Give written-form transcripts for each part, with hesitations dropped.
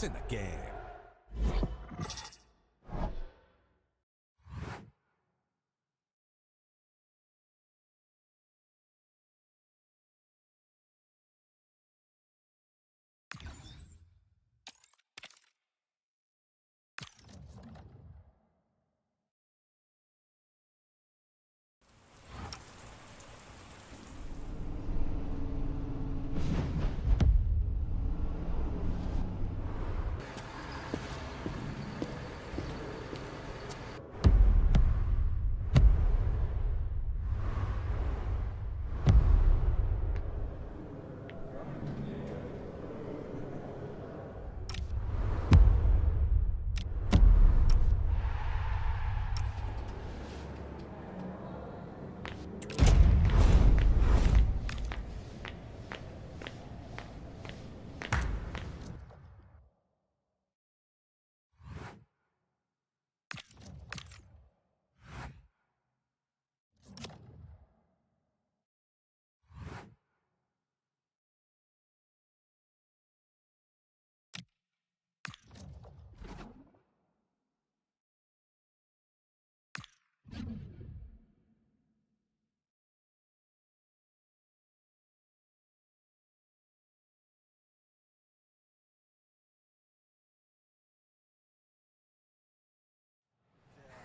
It's in the game.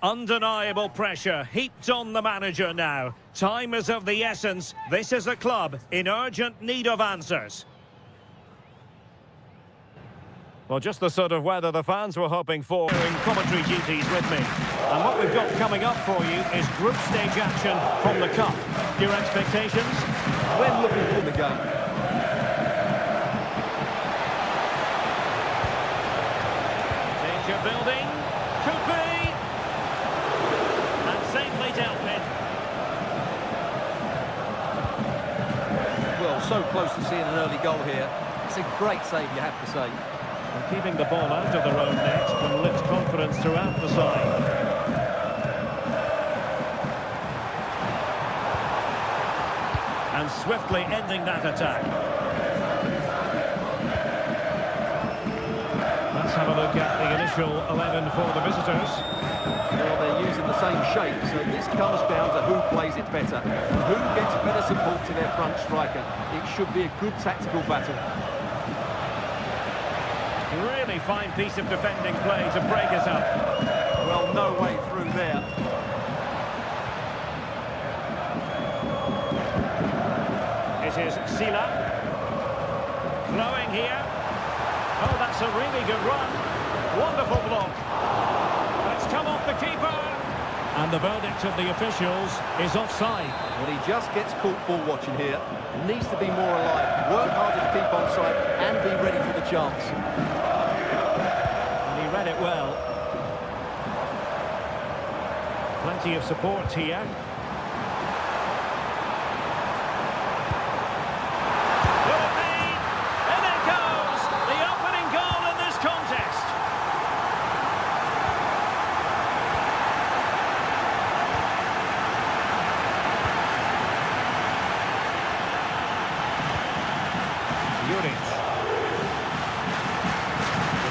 Undeniable pressure heaped on the manager now. Time is of the essence. This is a club in urgent need of answers. Well, just the sort of weather the fans were hoping for in commentary duties with me. And what we've got coming up for you is group stage action from the Cup. Your expectations? When looking for the game. Danger building. Could be. And safely dealt with. Well, so close to seeing an early goal here. It's a great save, you have to say. And keeping the ball out of their own net can lift confidence throughout the side. And swiftly ending that attack. Let's have a look at the initial 11 for the visitors. Well, they're using the same shape, so this comes down to who plays it better. Who gets better support to their front striker. It should be a good tactical battle. Really fine piece of defending play to break us up. Well, no way through there. It is Sila. Flowing here. Oh, that's a really good run. Wonderful block. It's come off the keeper. And the verdict of the officials is offside. Well, he just gets caught ball watching here. Needs to be more alive. Work harder to keep onside and be ready for the chance. And he read it well. Plenty of support here.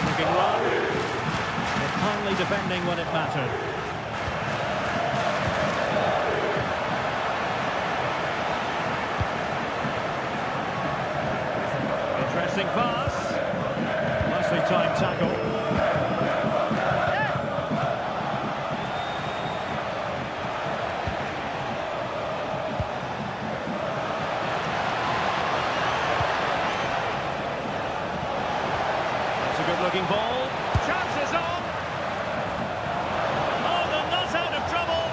Looking wrong, but finally defending when it mattered. Interesting pass. Nicely timed tackle. Good-looking ball. Chances on. Oh, they're not out of trouble.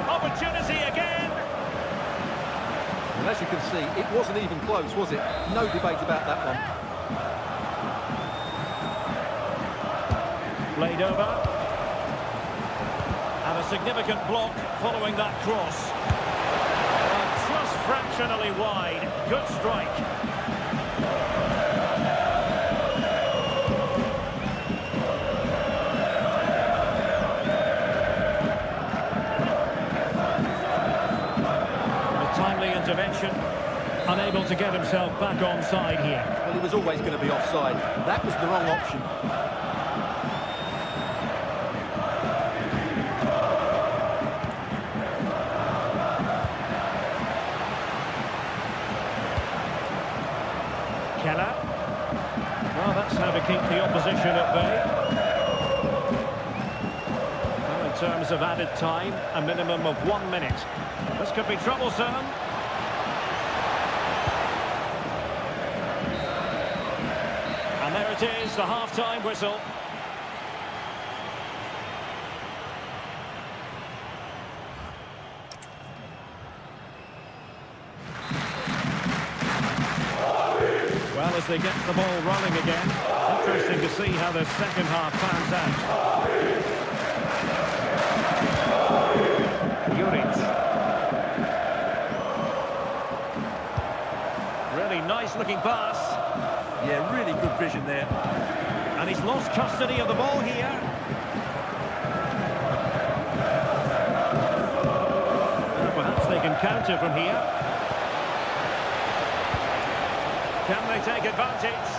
Opportunity again. And as you can see, it wasn't even close, was it? No debate about that one. Played over. And a significant block following that cross. Fractionally wide. Good strike. A timely to get himself back onside here. Well, he was always going to be offside. That was the wrong option. Keller. Well, that's how to keep the opposition at bay. Well, in terms of added time, a minimum of 1 minute. This could be troublesome. And there it is, the half-time whistle. Well, as they get the ball rolling again, interesting to see how the second half pans out. Juric. Really nice-looking pass. Yeah, really good vision there. And he's lost custody of the ball here. Perhaps they can counter from here. Can they take advantage?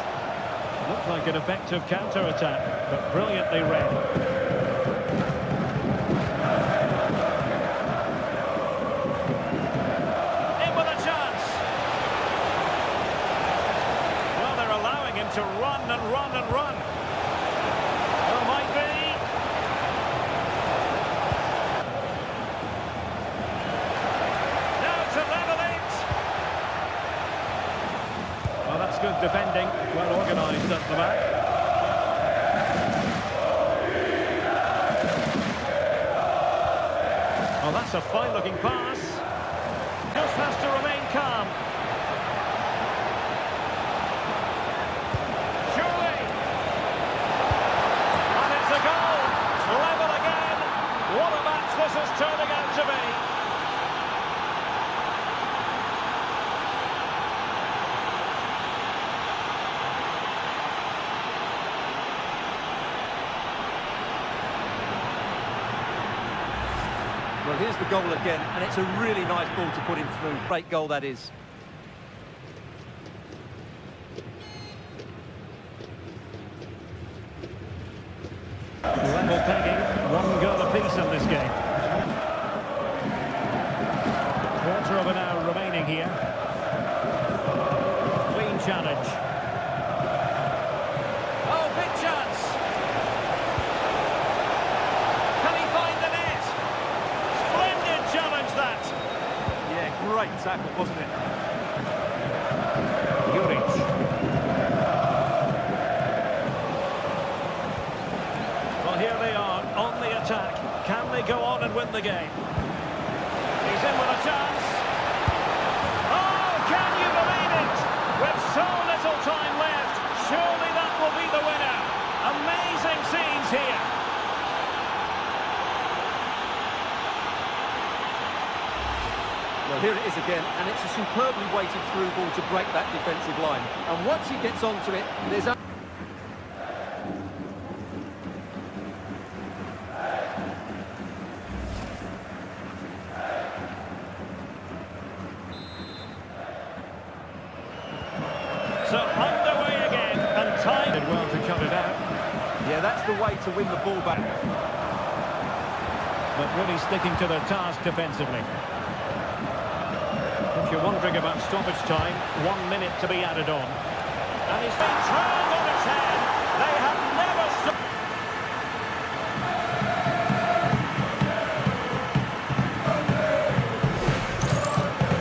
Looked like an effective counter-attack, but brilliantly read. In with a chance. Well, they're allowing him to run and run and run. Well, might be. Now to level it. Well, that's good defending. Well organised at the back. Oh, that's a fine-looking pass. Just has to remain calm. Surely. And it's a goal. Level again. What a match this is turning out to be. Well, here's the goal again, and it's a really nice ball to put him through. Great goal, that is. Level pegging, 1 goal apiece in this game. Quarter of an hour remaining here. Clean challenge. Oh, big chance! Can he find the net? Splendid challenge, that! Yeah, great tackle, wasn't it? Juric. Well, here they are, on the attack. Can they go on and win the game? He's in with a chance. Oh, can you believe it? With so little time left, surely that will be the winner. Amazing scenes here. Well, here it is again, and it's a superbly weighted through ball to break that defensive line. And once he gets onto it, there's... So underway again, and time did well to cut it out. Yeah, that's the way to win the ball back. But really sticking to their task defensively. If you're wondering about stoppage time, 1 minute to be added on. And he's been turned on its head. They have never stopped.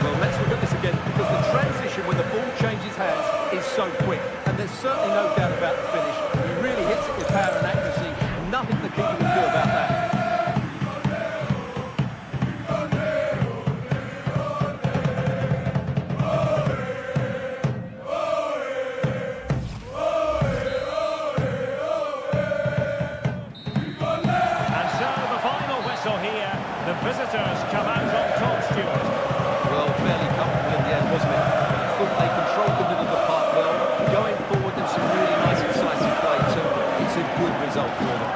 Well, let's look at this again, because the transition when the ball changes hands is so quick. And there's certainly no doubt about the finish. He really hits it with power and accuracy. Nothing the keeper can do about that. Here, the visitors come out on top, Stuart. Well, fairly comfortable in the end, wasn't it? I thought they controlled the middle of the park well. Going forward, there's some really nice, incisive play too. It's a good result for them.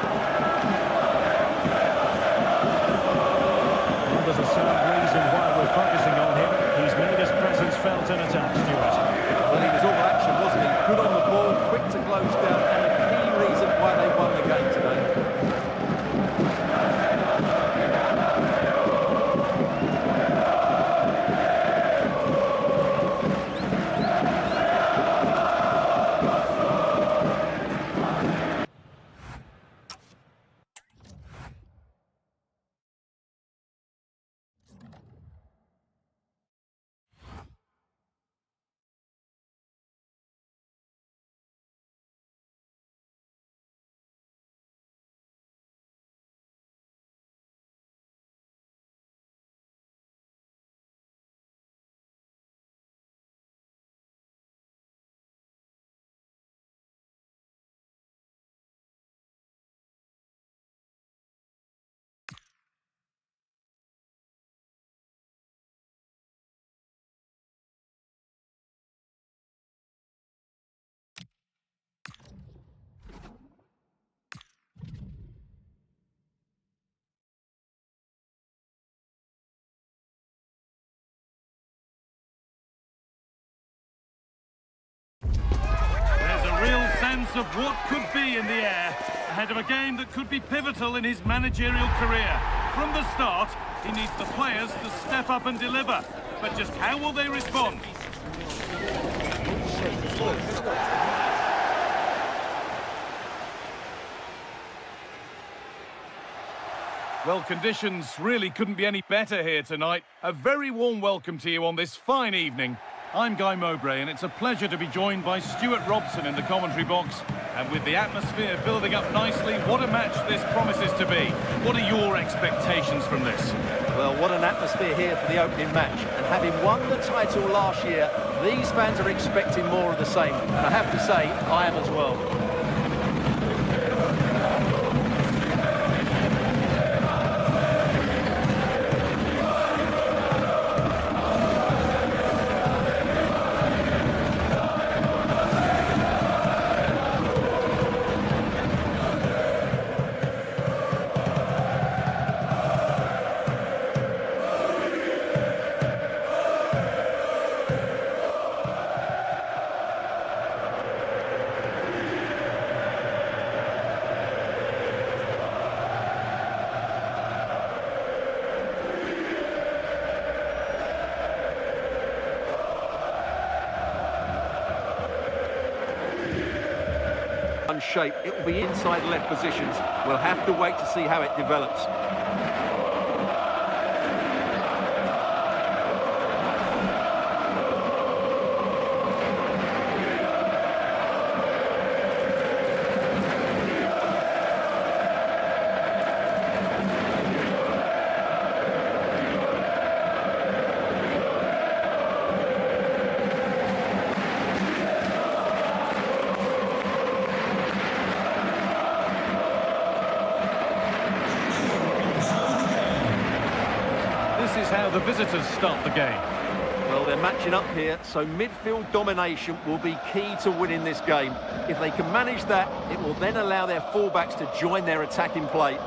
Well, there's a sound reason why we're focusing on him. He's made his presence felt in attack, Stuart. sense of what could be in the air ahead of a game that could be pivotal in his managerial career. From the start, he needs the players to step up and deliver. But just how will they respond? Well, conditions really couldn't be any better here tonight. A very warm welcome to you on this fine evening. I'm Guy Mowbray, and it's a pleasure to be joined by Stuart Robson in the commentary box. And with the atmosphere building up nicely, what a match this promises to be. What are your expectations from this? Well, what an atmosphere here for the opening match. And having won the title last year, these fans are expecting more of the same. And I have to say, I am as well. Shape. It will be inside left positions. We'll have to wait to see how it develops. This is how the visitors start the game. Well, they're matching up here, so midfield domination will be key to winning this game. If they can manage that, it will then allow their fullbacks to join their attacking play.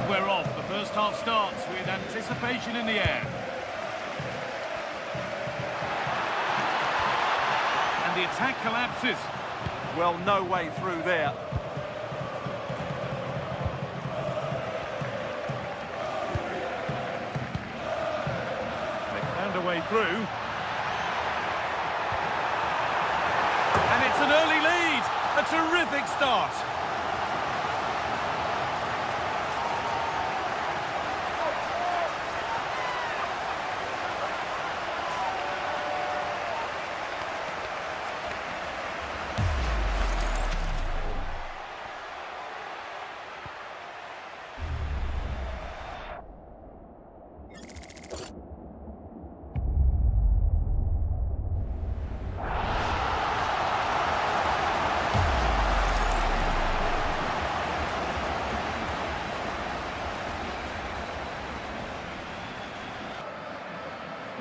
We're off. The first half starts with anticipation in the air. And the attack collapses. Well, no way through there. They found a way through. And it's an early lead. A terrific start.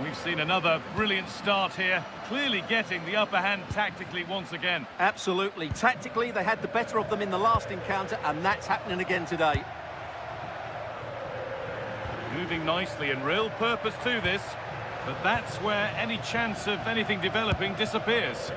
We've seen another brilliant start here, clearly getting the upper hand tactically once again. Absolutely. Tactically, they had the better of them in the last encounter, and that's happening again today. Moving nicely and real purpose to this, but that's where any chance of anything developing disappears.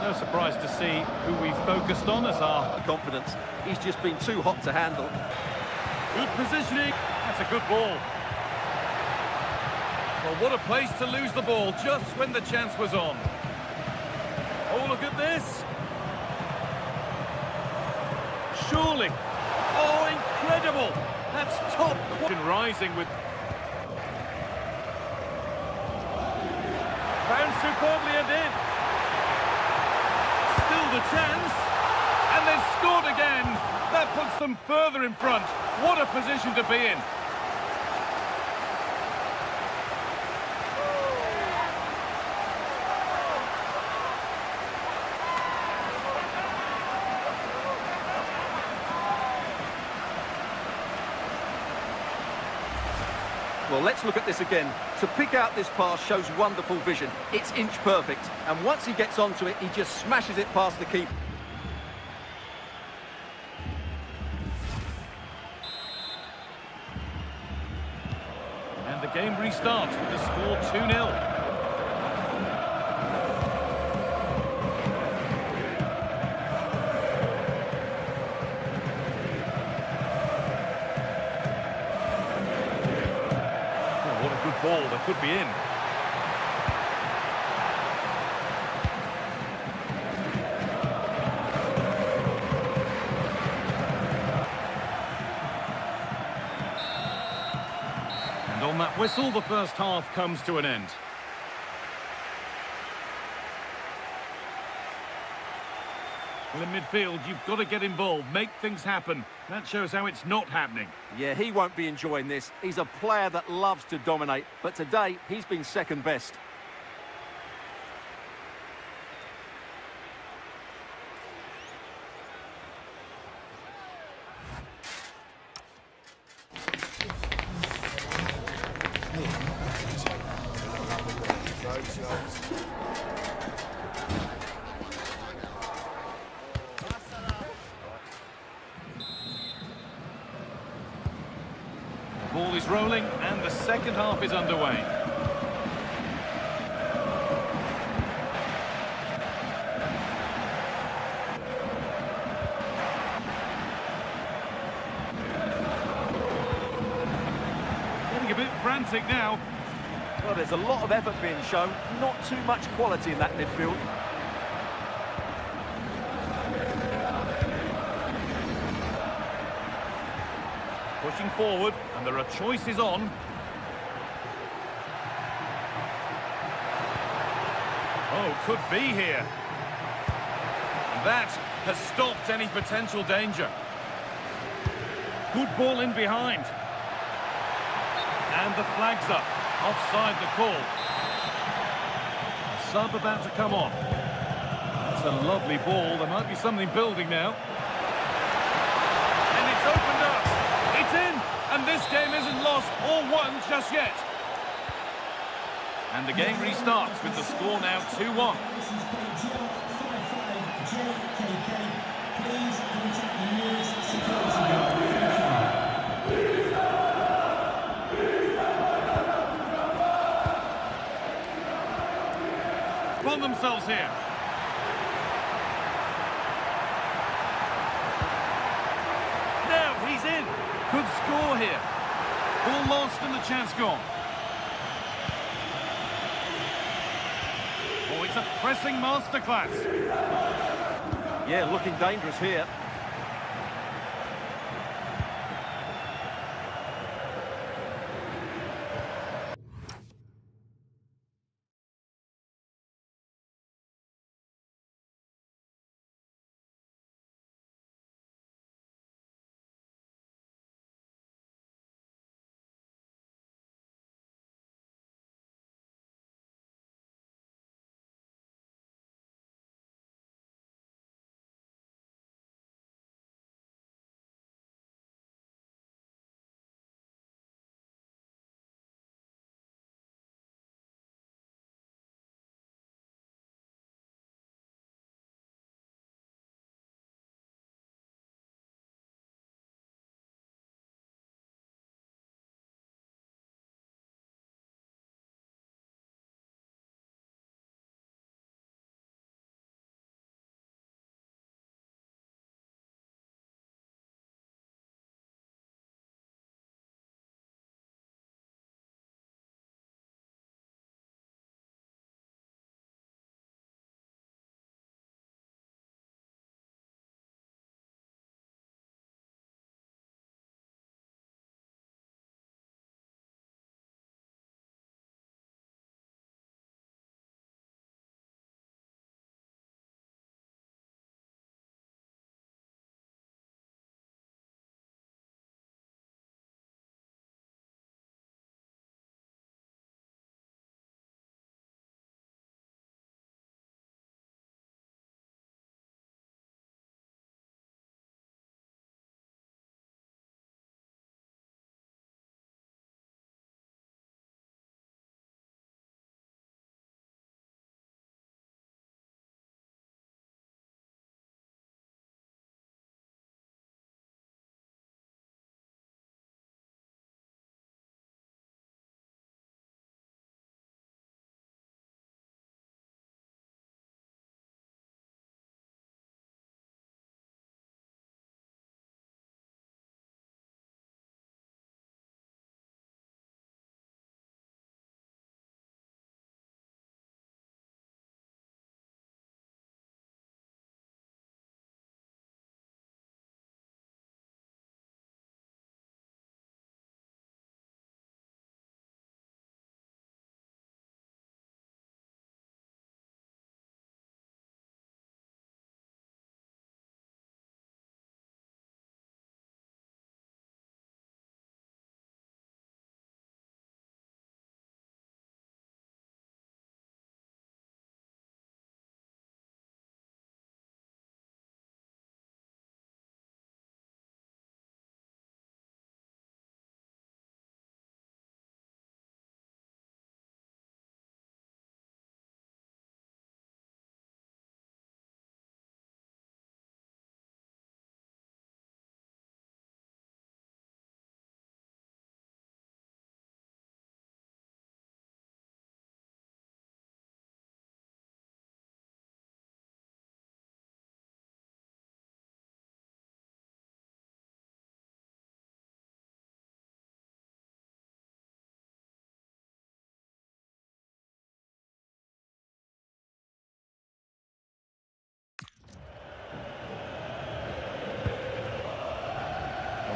No surprise to see who we've focused on as our confidence. He's just been too hot to handle. Good positioning. That's a good ball. Well, what a place to lose the ball just when the chance was on. Oh, look at this. Surely. Oh, incredible. That's top quality. Rising with... Found superbly and in. the chance. And they've scored again. That puts them further in front. What a position to be in. Well, let's look at this again. To pick out this pass shows wonderful vision. It's inch perfect. And once he gets onto it, he just smashes it past the keeper. And the game restarts with the score 2-0. What a good ball, that could be in. And on that whistle, the first half comes to an end. Well, in midfield, you've got to get involved, make things happen. That shows how it's not happening. Yeah, he won't be enjoying this. He's a player that loves to dominate, but today he's been second best. Ball is rolling and the second half is underway. Getting a bit frantic now. Well, there's a lot of effort being shown, not too much quality in that midfield. Pushing forward, and there are choices on. Oh, could be here. And that has stopped any potential danger. Good ball in behind. And the flag's up. Offside the call. A sub about to come on. That's a lovely ball. There might be something building now. And it's opened up. It's in, and this game isn't lost or won just yet. And the game restarts with the score now 2-1. On themselves here. Now he's in. Good score here. Ball lost and the chance gone. Oh, it's a pressing masterclass. Yeah, looking dangerous here.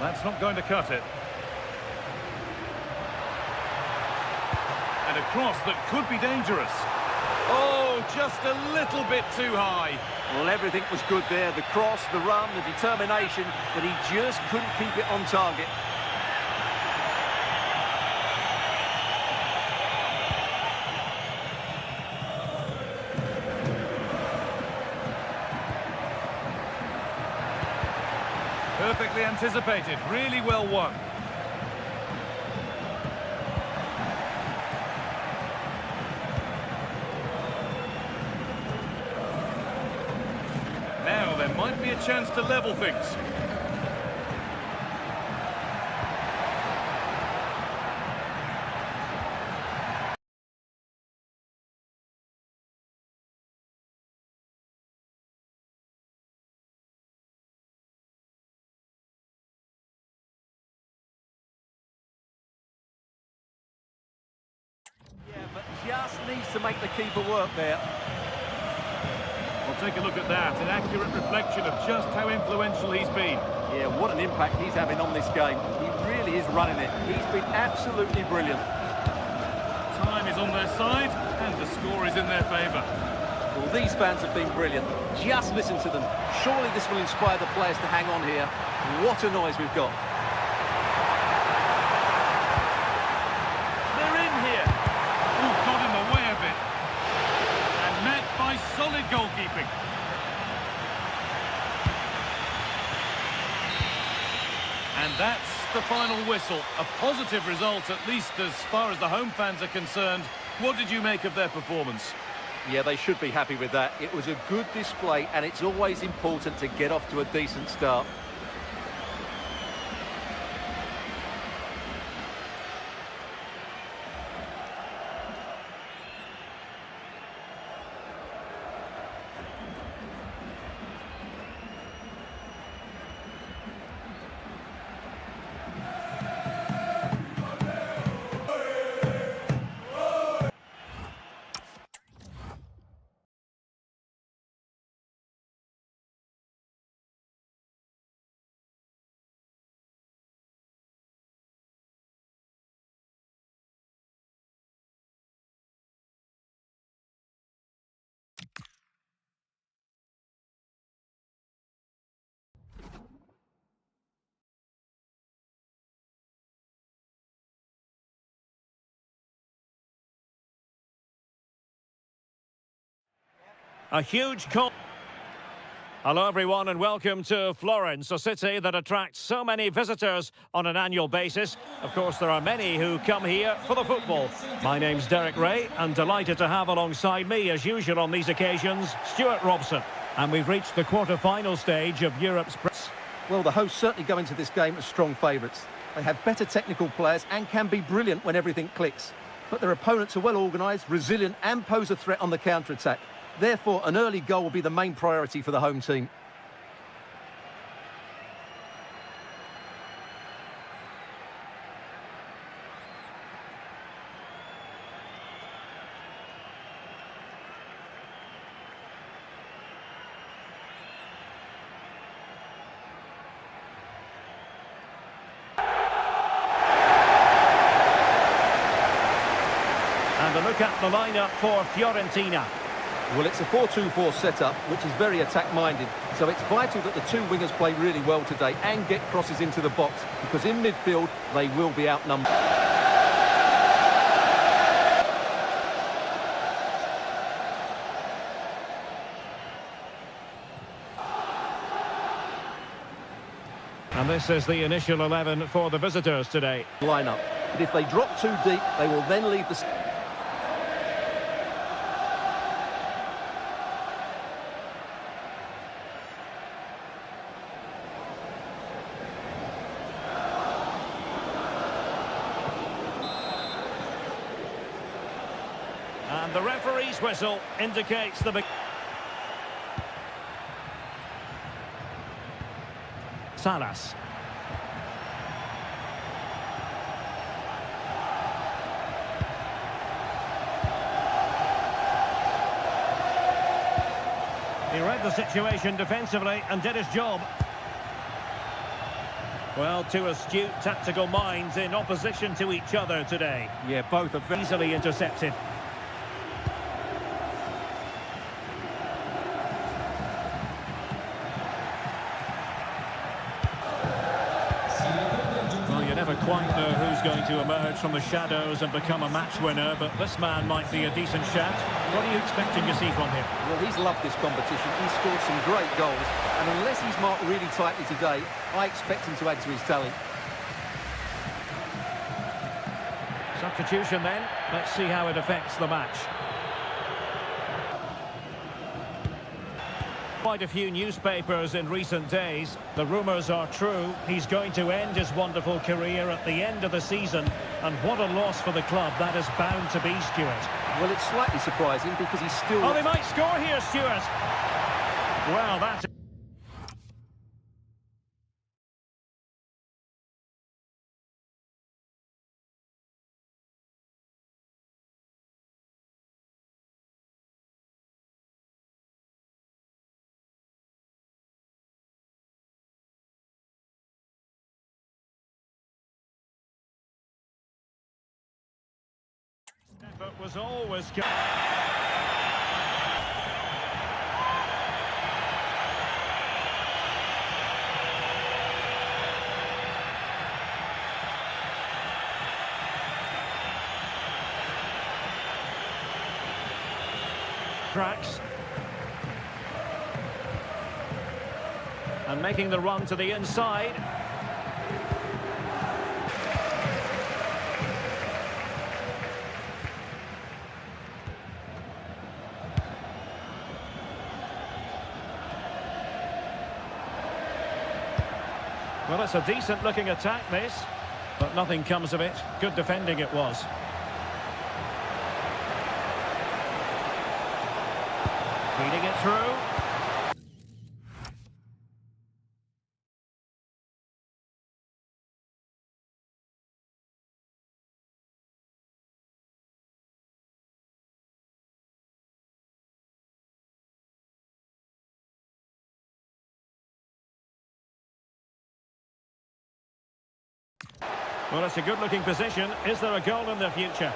That's not going to cut it. And a cross that could be dangerous. Oh, just a little bit too high. Well, everything was good there. The cross, the run, the determination, but he just couldn't keep it on target. Perfectly anticipated, really well won. Now there might be a chance to level things. Yeah, but just needs to make the keeper work there. Well, take a look at that, an accurate reflection of just how influential he's been. Yeah, what an impact he's having on this game. He really is running it. He's been absolutely brilliant. Time is on their side, and the score is in their favour. Well, these fans have been brilliant. Just listen to them. Surely this will inspire the players to hang on here. What a noise we've got. They're in here. Ooh, got in the way of it. And met by solid goalkeeping. And that's the final whistle. A positive result, at least as far as the home fans are concerned. What did you make of their performance? Yeah, they should be happy with that. It was a good display, and it's always important to get off to a decent start. A huge call. Hello everyone and welcome to Florence, a city that attracts so many visitors on an annual basis. Of course, there are many who come here for the football. My name's Derek Ray and delighted to have alongside me, as usual on these occasions, Stuart Robson. And we've reached the quarter-final stage of Europe's... Well, the hosts certainly go into this game as strong favourites. They have better technical players and can be brilliant when everything clicks. But their opponents are well organised, resilient and pose a threat on the counter-attack. Therefore, an early goal will be the main priority for the home team. And a look at the lineup for Fiorentina. Well, it's a 4-2-4 setup, which is very attack-minded. So it's vital that the two wingers play really well today and get crosses into the box, because in midfield, they will be outnumbered. And this is the initial 11 for the visitors today. Lineup. But if they drop too deep, they will then leave the... And the referee's whistle indicates the... Salas. He read the situation defensively and did his job. Well, two astute tactical minds in opposition to each other today. Yeah, both are very... Easily intercepted. Well, you never quite know who's going to emerge from the shadows and become a match winner, but this man might be a decent shout. What are you expecting to see from him? Well, he's loved this competition. He's scored some great goals, and unless he's marked really tightly today, I expect him to add to his tally. Substitution then. Let's see how it affects the match. Quite a few newspapers in recent days. The rumours are true. He's going to end his wonderful career at the end of the season. And what a loss for the club that is bound to be, Stuart. Well, it's slightly surprising because he's still... Oh, they might score here, Stuart. Well, that's... But was always good. Tracks. And making the run to the inside. Well, it's a decent-looking attack, this, but nothing comes of it. Good defending it was. Feeding it through. Well, it's a good-looking position. Is there a goal in the future?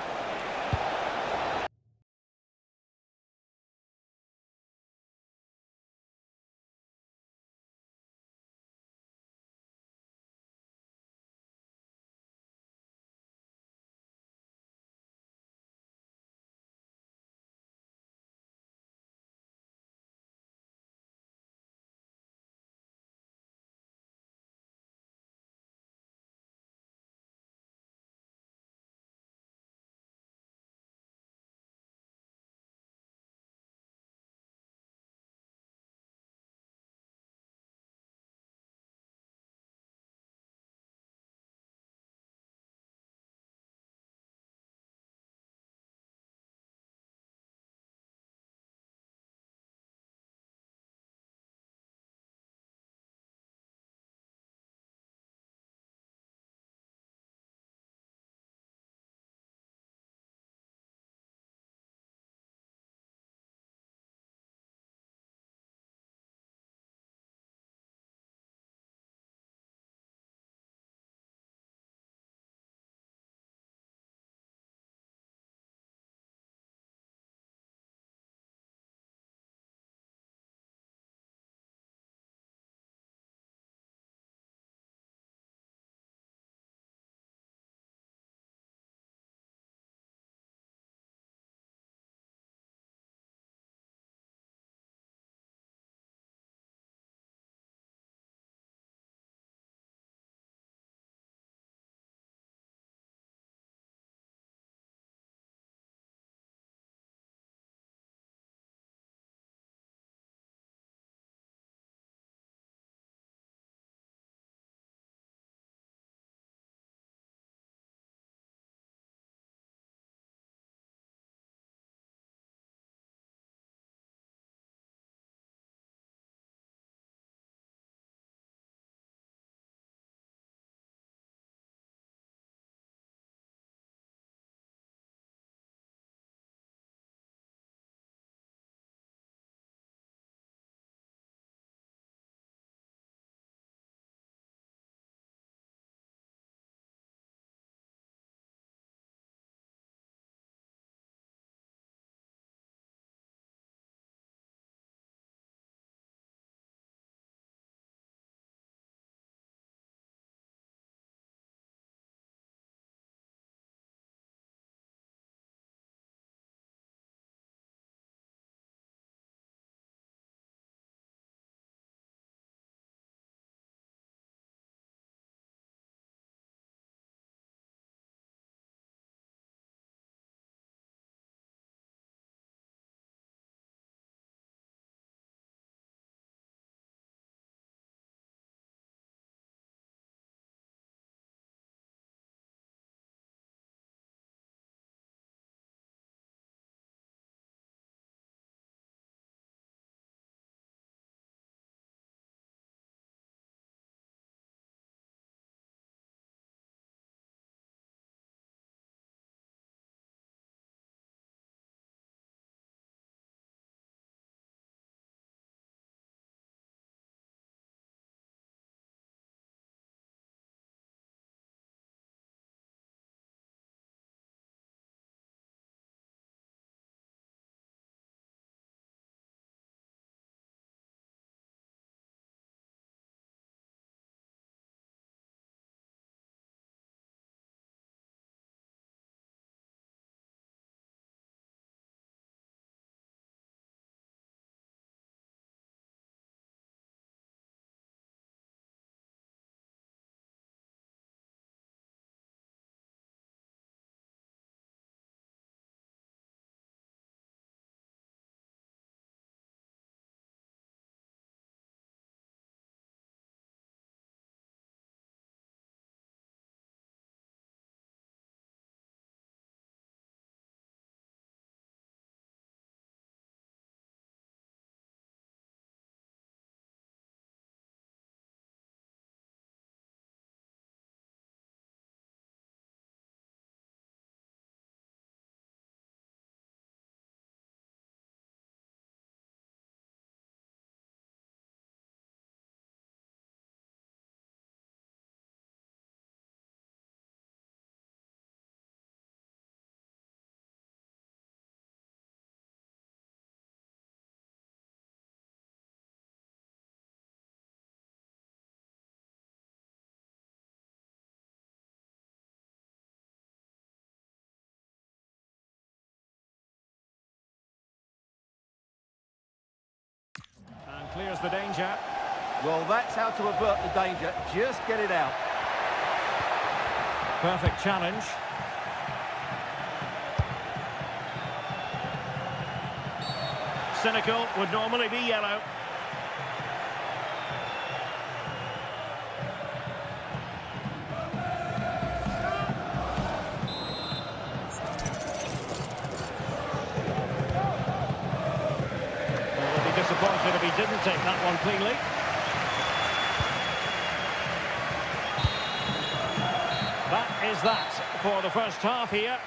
there's the danger. Well, that's how to avert the danger. Just get it out. Perfect challenge. Cynical would normally be yellow. Well, he'll be disappointed if he didn't take that one cleanly. That is that for the first half here.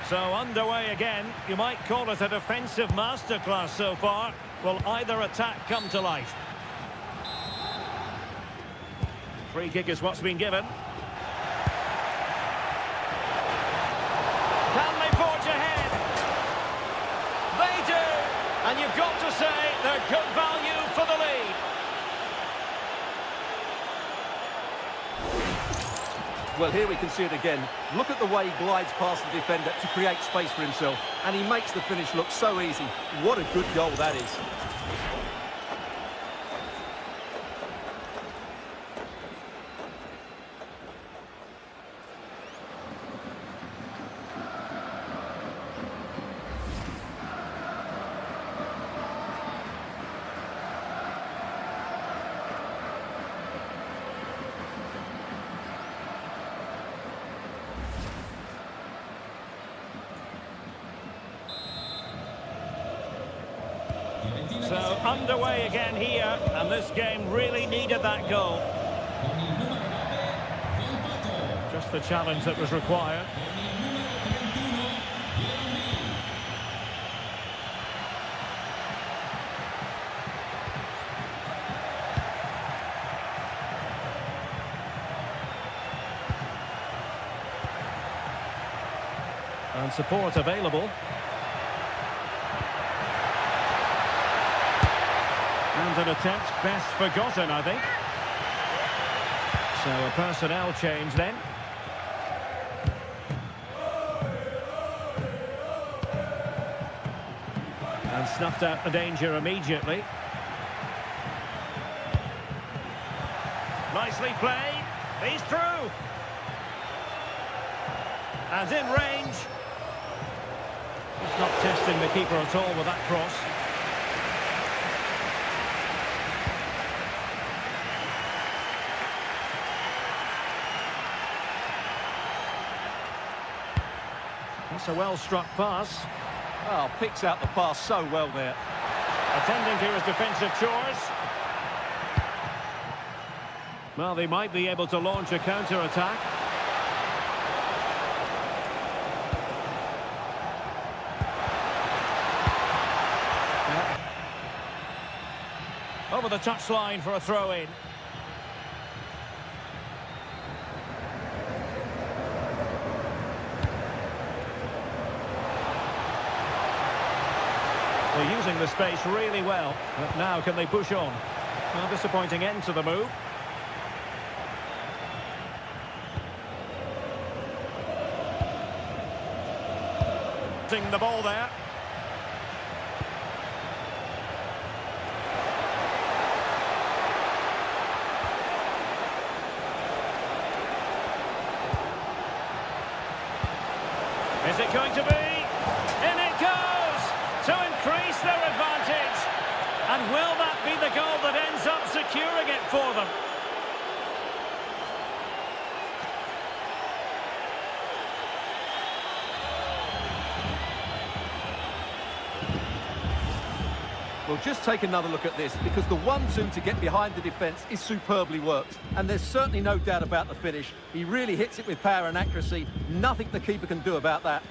So underway again. You might call it a defensive masterclass so far. Will either attack come to life? Free kick is what's been given. Can they forge ahead? They do! And you've got to say they're good value for the lead. Well, here we can see it again. Look at the way he glides past the defender to create space for himself. And he makes the finish look so easy. What a good goal that is. So underway again here, and this game really needed that goal. Just the challenge that was required. And support available. And an attempt best forgotten, I think. So a personnel change then. And snuffed out the danger immediately. Nicely played. He's through. And in range. He's not testing the keeper at all with that cross. That's a well-struck pass. Oh, picks out the pass so well there. Attending to his defensive chores. Well, they might be able to launch a counter-attack. Over the touchline for a throw-in. They're using the space really well, but now can they push on? Well, disappointing end to the move. Seeing the ball there. Is it going to be? In it goes! To increase their advantage. And will that be the goal that ends up securing it for them? Well, just take another look at this, because the 1-2 to get behind the defence is superbly worked. And there's certainly no doubt about the finish. He really hits it with power and accuracy. Nothing the keeper can do about that.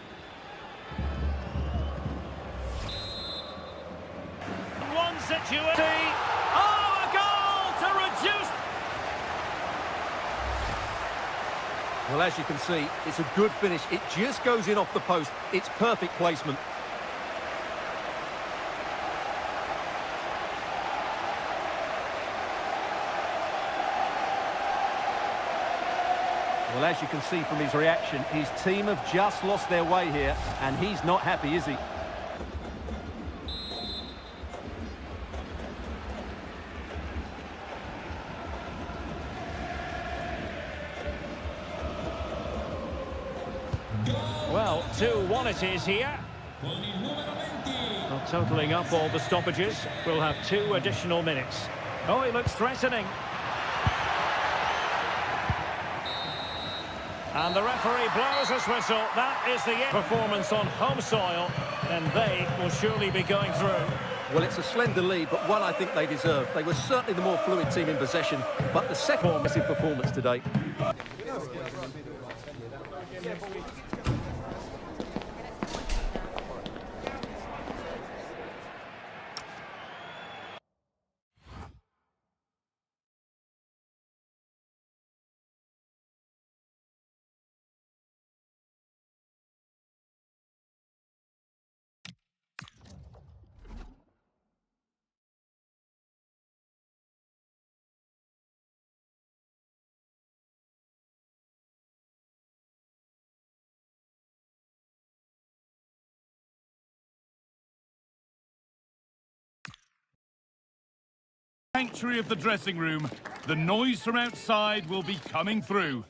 One situation. Oh, a goal to reduce. Well, as you can see, it's a good finish. It just goes in off the post. It's perfect placement. Well, as you can see from his reaction, his team have just lost their way here, and he's not happy, is he? Well, 2-1 it is here. Not totalling up all the stoppages. We'll have 2 additional minutes. Oh, he looks threatening. And the referee blows his whistle. That is the performance on home soil, and they will surely be going through. Well, it's a slender lead, but one I think they deserve. They were certainly the more fluid team in possession, but the second massive performance today. Sanctuary of the dressing room. The noise from outside will be coming through.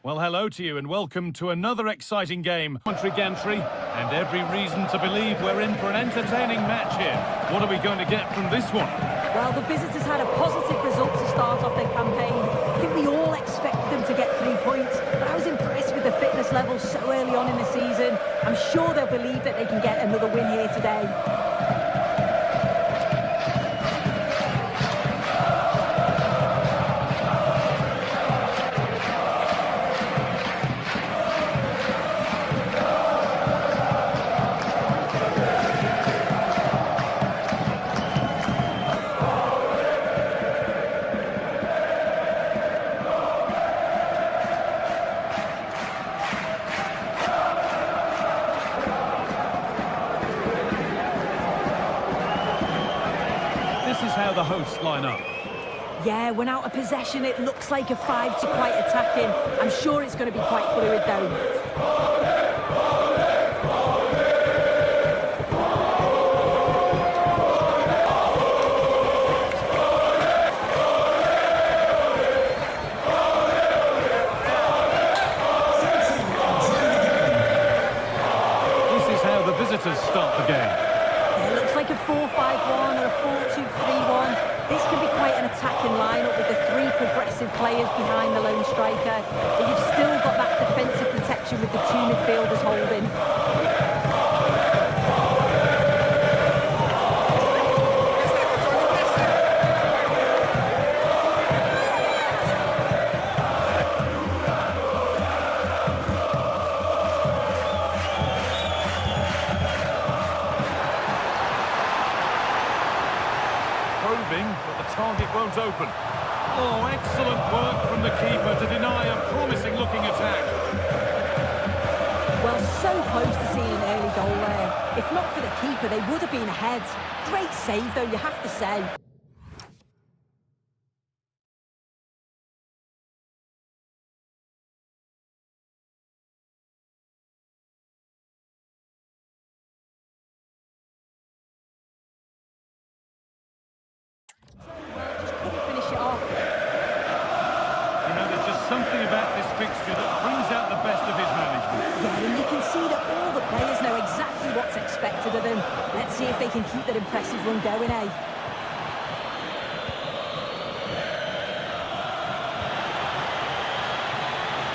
Well, hello to you and welcome to another exciting game. Country gantry, and every reason to believe we're in for an entertaining match here. What are we going to get from this one? Well, the visitors had a positive result to start off their campaign. I think we all expected them to get 3 points, but I was impressed with the fitness level so early on in the season. I'm sure they'll believe that they can get another win here today. This is how the hosts line up. Yeah, when out of possession, it looks like a 5 to quite attacking. I'm sure it's going to be quite fluid, though. This is how the visitors start the game. It looks like a 4-5-1 or a 4-2-3-1. This can be quite an attacking lineup with the 3 progressive players behind the lone striker. But you've still got that defensive protection with the 2 midfielders holding. But the target won't open. Oh, excellent work from the keeper to deny a promising-looking attack. Well, so close to seeing an early goal there. If not for the keeper, they would have been ahead. Great save, though, you have to say. Something about this fixture that brings out the best of his management. Yeah, and you can see that all the players know exactly what's expected of them. Let's see if they can keep that impressive run going, eh?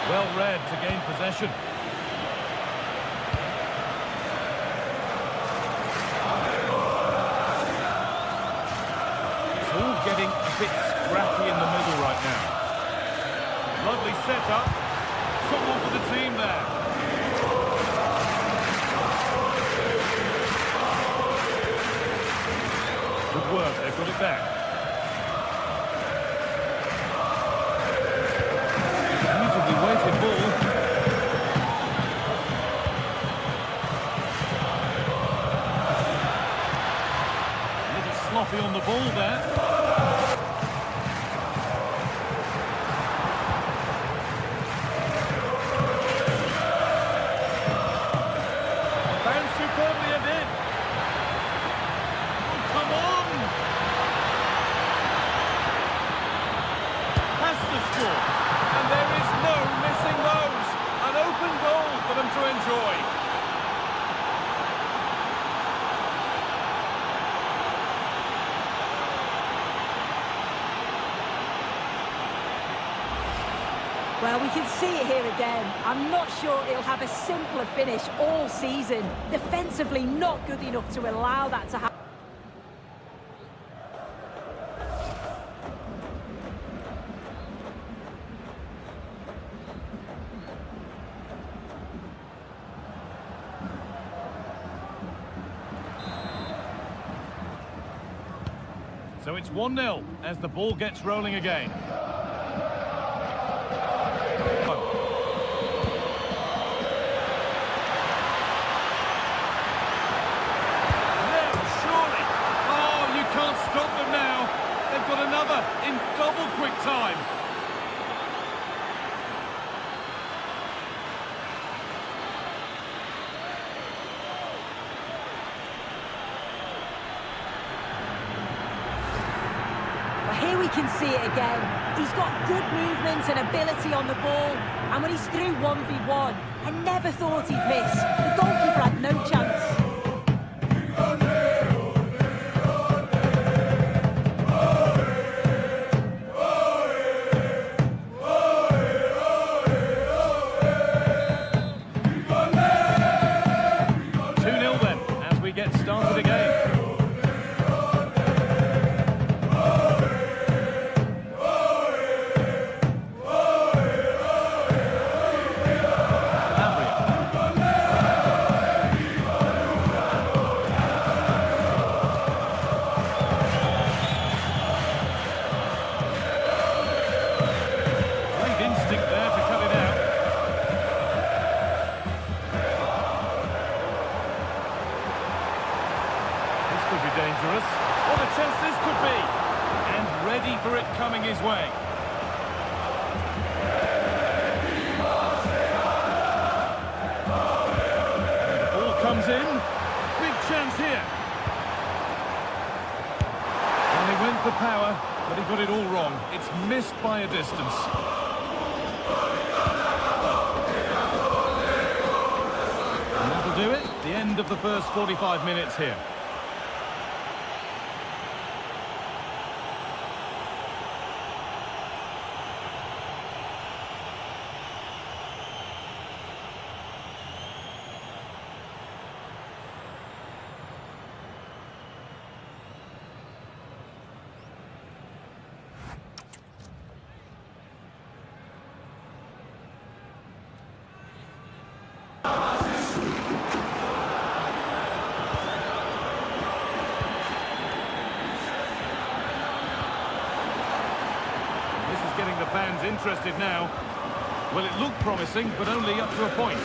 Well read to gain possession. It's all getting a bit scrappy in the middle right now. Lovely setup. Someone for the team there. Good work, they've got it back. Beautifully weighted ball. A little sloppy on the ball there. Well, we can see it here again. I'm not sure he'll have a simpler finish all season. Defensively, not good enough to allow that to happen. So it's 1-0 as the ball gets rolling again. Stop them now. They've got another in double quick time. Well, here we can see it again. He's got good movement and ability on the ball, and when he's through 1v1, I never thought he'd miss. The goalkeeper had no chance. Get started again. Great instinct there to cut it out. Could be dangerous. What a chance this could be! And ready for it coming his way. The ball comes in. Big chance here. And he went for power, but he got it all wrong. It's missed by a distance. And that'll do it. The end of the first 45 minutes here. Getting the fans interested now. Well, it looked promising, but only up to a point.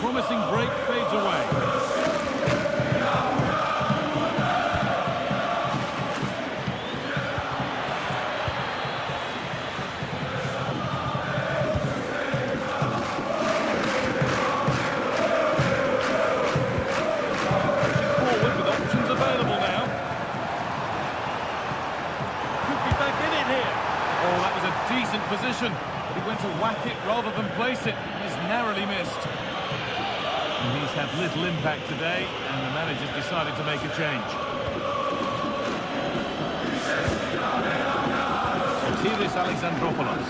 promising break fades away. Little impact today, and the manager's decided to make a change. Sotiris Alexandropoulos.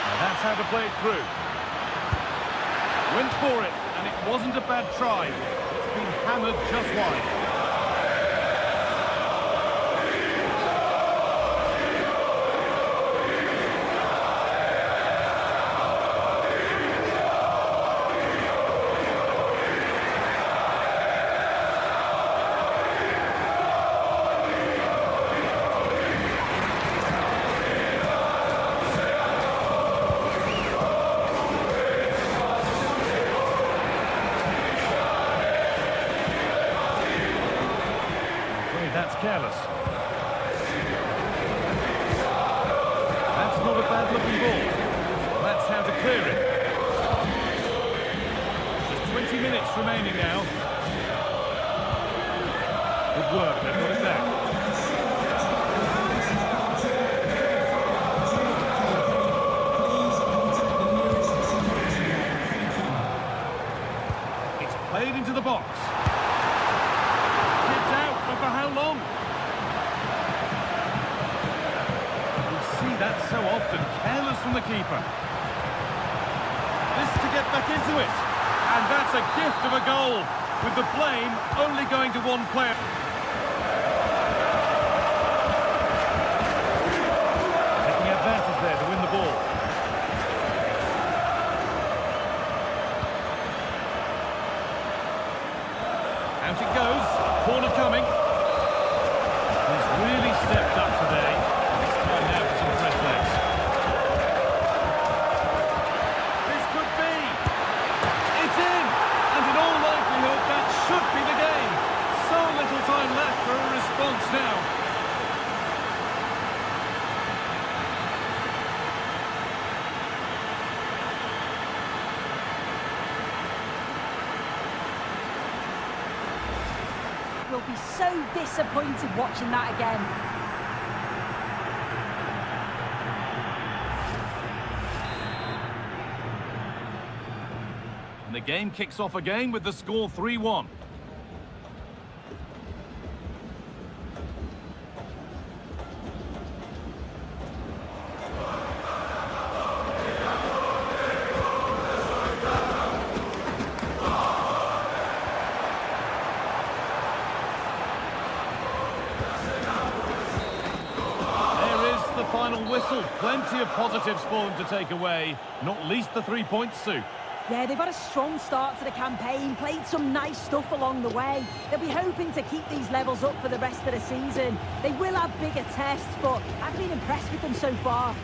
Now that's how to play it through. Went for it, and it wasn't a bad try. It's been hammered just wide. That's careless. That's not a bad-looking ball. That's how to clear it. Just 20 minutes remaining now. Good work, they've got it back. It's played into the box. For how long? We see that so often, careless from the keeper. This to get back into it. And that's a gift of a goal, with the blame only going to one player. Taking advantage there to win the ball. Out it goes, corner coming. He's really stepped up today. It's time now for some fresh legs. This could be. It's in! And in all likelihood, that should be the game. So little time left for a response now. Will be so disappointed watching that again. And the game kicks off again with the score 3-1. Final whistle. Plenty of positives for them to take away, not least the 3 points, Sue. Yeah, they've had a strong start to the campaign, played some nice stuff along the way. They'll be hoping to keep these levels up for the rest of the season. They will have bigger tests, but I've been impressed with them so far.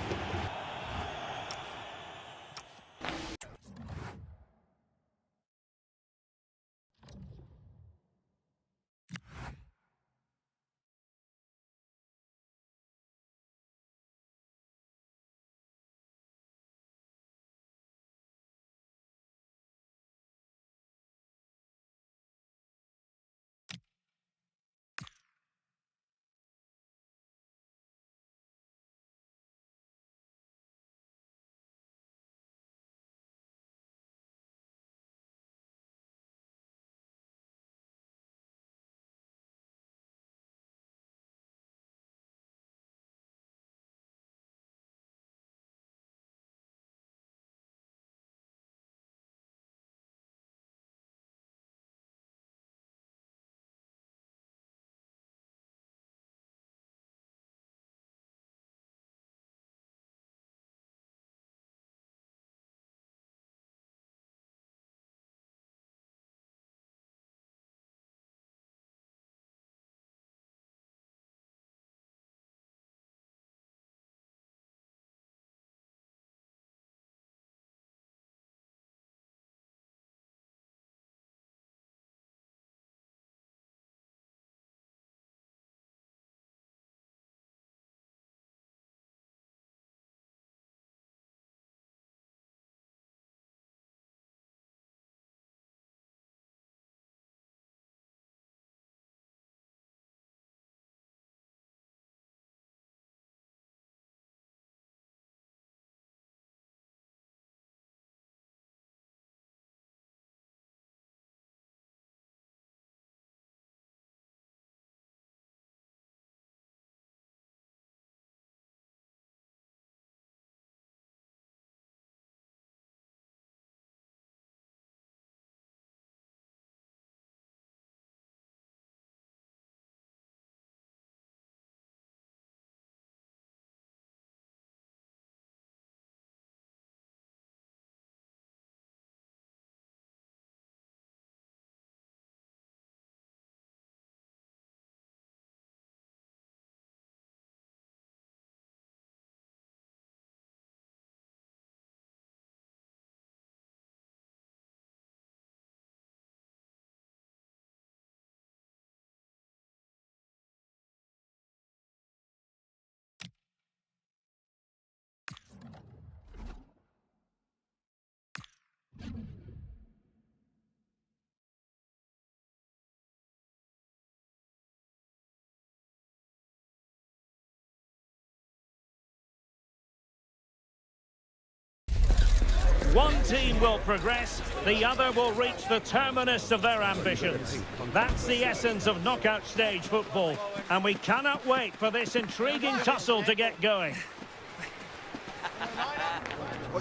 One team will progress, the other will reach the terminus of their ambitions. That's the essence of knockout stage football, and we cannot wait for this intriguing tussle to get going.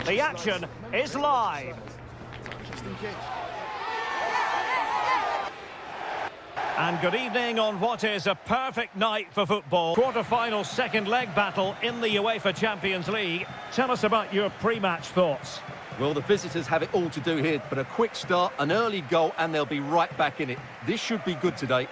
The action is live. And good evening on what is a perfect night for football. Quarter-final second leg battle in the UEFA Champions League. Tell us about your pre-match thoughts. Well, the visitors have it all to do here, but a quick start, an early goal, and they'll be right back in it. This should be good today.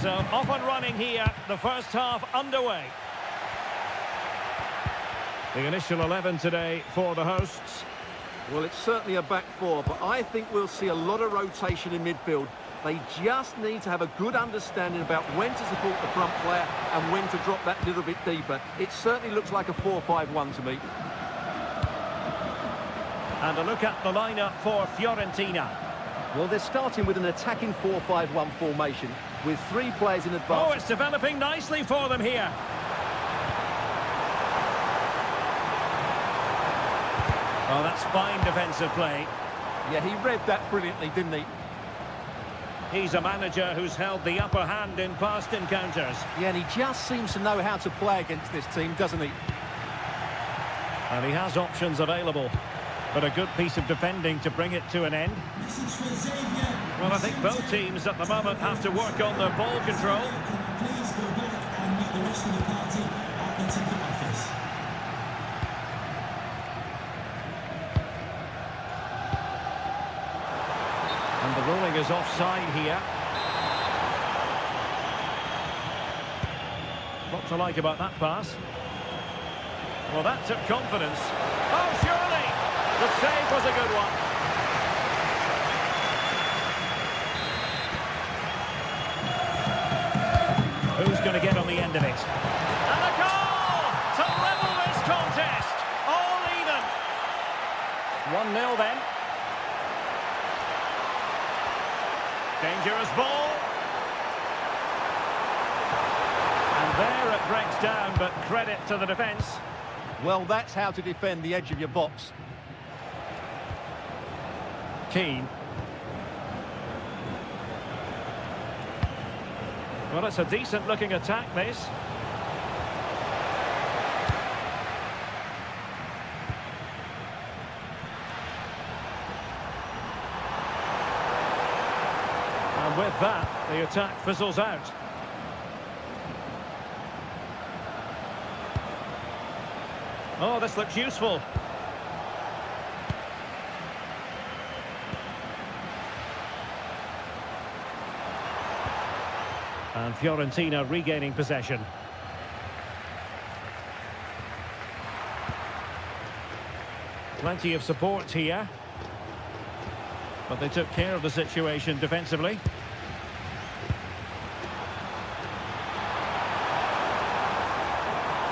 So off and running here, the first half underway. The initial 11 today for the hosts. Well, it's certainly a back four, but I think we'll see a lot of rotation in midfield. They just need to have a good understanding about when to support the front player and when to drop that little bit deeper. It certainly looks like a 4-5-1 to me. And a look at the lineup for Fiorentina. Well, they're starting with an attacking 4-5-1 formation with 3 players in advance. Oh, it's developing nicely for them here. Oh, that's fine defensive play. Yeah, he read that brilliantly, didn't he? He's a manager who's held the upper hand in past encounters. Yeah, and he just seems to know how to play against this team, doesn't he? And he has options available. But a good piece of defending to bring it to an end. Well, I think both teams at the moment have to work on their ball control. Please go back and meet the rest of the party at the ticket office. And the ruling is offside here. What to like about that pass? Well, that took confidence. Oh, surely! The save was a good one. Who's going to get on the end of it? And a goal to level this contest. All even. 1-0 then. Dangerous ball. And there it breaks down, but credit to the defence. Well, that's how to defend the edge of your box. Keane. Well, it's a decent-looking attack, this. And with that, the attack fizzles out. Oh, this looks useful. And Fiorentina regaining possession. Plenty of support here. But they took care of the situation defensively.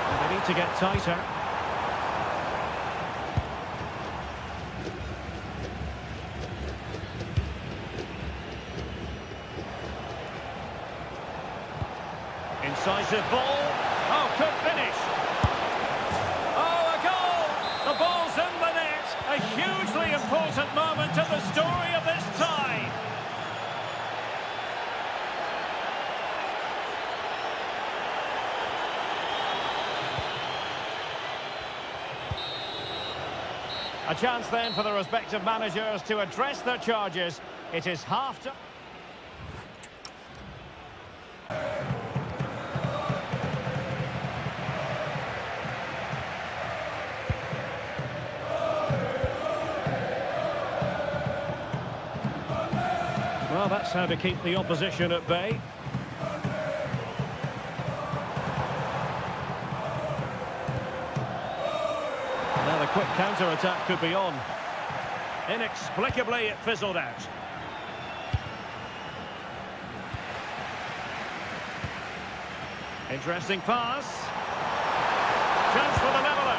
And they need to get tighter. Incisive ball. Oh, could finish. Oh, a goal! The ball's in the net. A hugely important moment in the story of this tie. A chance then for the respective managers to address their charges. It is half-time. Well, that's how to keep the opposition at bay. Now the quick counter-attack could be on. Inexplicably, it fizzled out. Interesting pass. Chance for the leveller.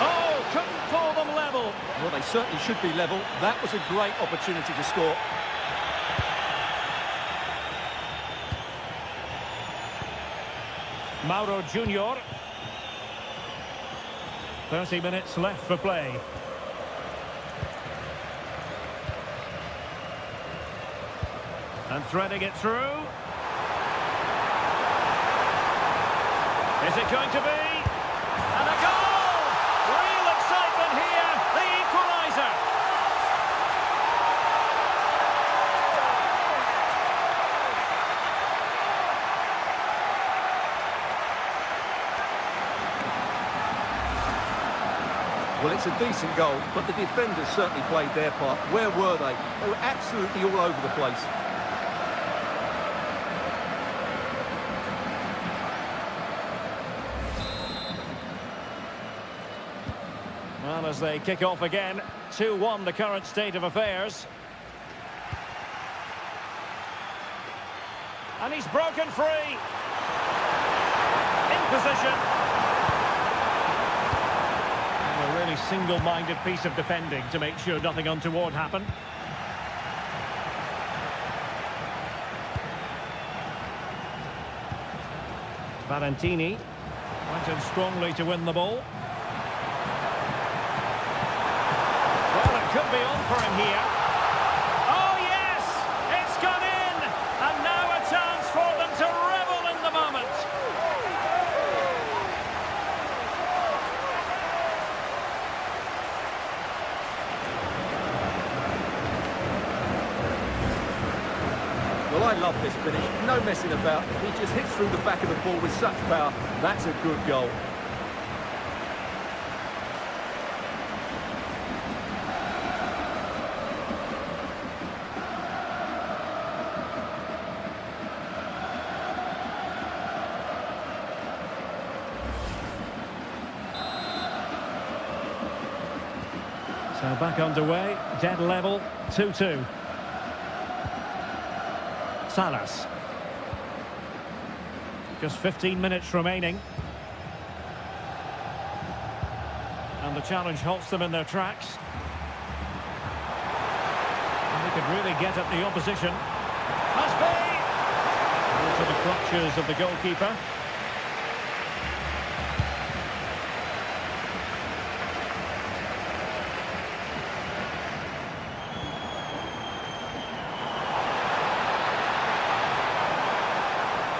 Oh, couldn't pull them level. Well, they certainly should be level. That was a great opportunity to score. Mauro Junior. 30 minutes left for play. And threading it through. Is it going to be? And a goal! Real excitement here, the equaliser. Well, it's a decent goal, but the defenders certainly played their part. Where were they? They were absolutely all over the place. Well, as they kick off again, 2-1 the current state of affairs. And he's broken free. In position. And a really single-minded piece of defending to make sure nothing untoward happened. Valentini went in strongly to win the ball. Could be on for him here. Oh, yes! It's gone in! And now a chance for them to revel in the moment. Well, I love this finish. No messing about. He just hits through the back of the ball with such power. That's a good goal. So back underway, dead level, 2-2. Salas. Just 15 minutes remaining. And the challenge halts them in their tracks. And they could really get at the opposition. Must be! Into the clutches of the goalkeeper.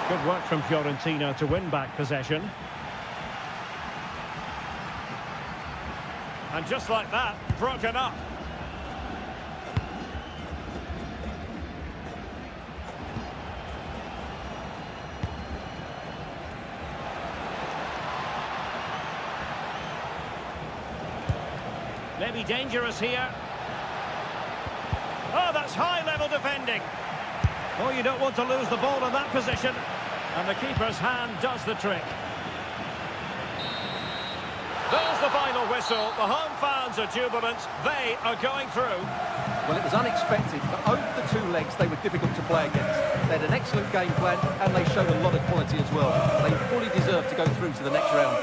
Good work from Fiorentina to win back possession. And just like that, broken up. Maybe dangerous here. Oh, that's high-level defending. Oh, you don't want to lose the ball in that position. And the keeper's hand does the trick. There's the final whistle. The home fans are jubilant. They are going through. Well, it was unexpected, but over the two legs, they were difficult to play against. They had an excellent game plan, and they showed a lot of quality as well. They fully deserve to go through to the next round.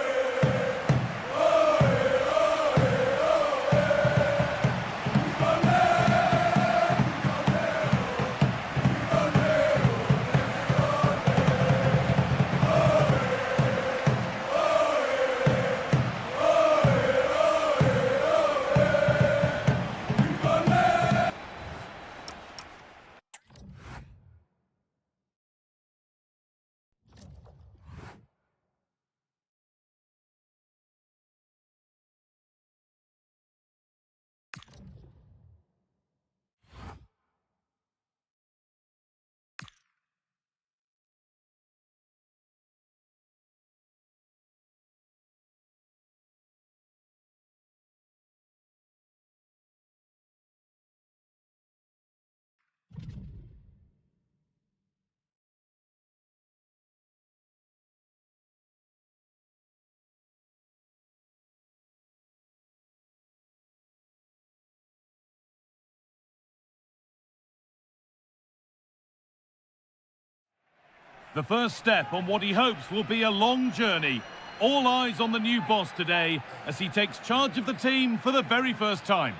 The first step on what he hopes will be a long journey. All eyes on the new boss today as he takes charge of the team for the very first time.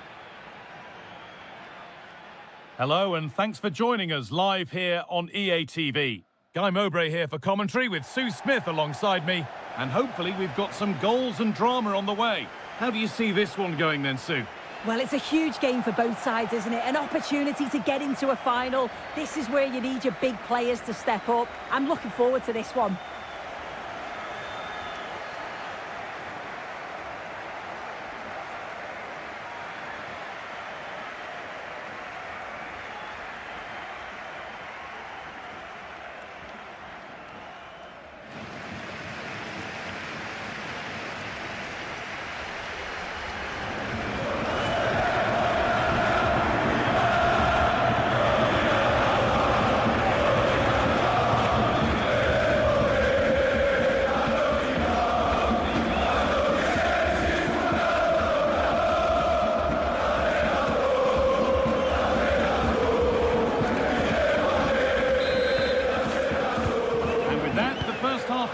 Hello and thanks for joining us live here on EA TV. Guy Mowbray here for commentary with Sue Smith alongside me, and hopefully we've got some goals and drama on the way. How do you see this one going then, Sue? Well, it's a huge game for both sides, isn't it? An opportunity to get into a final. This is where you need your big players to step up. I'm looking forward to this one.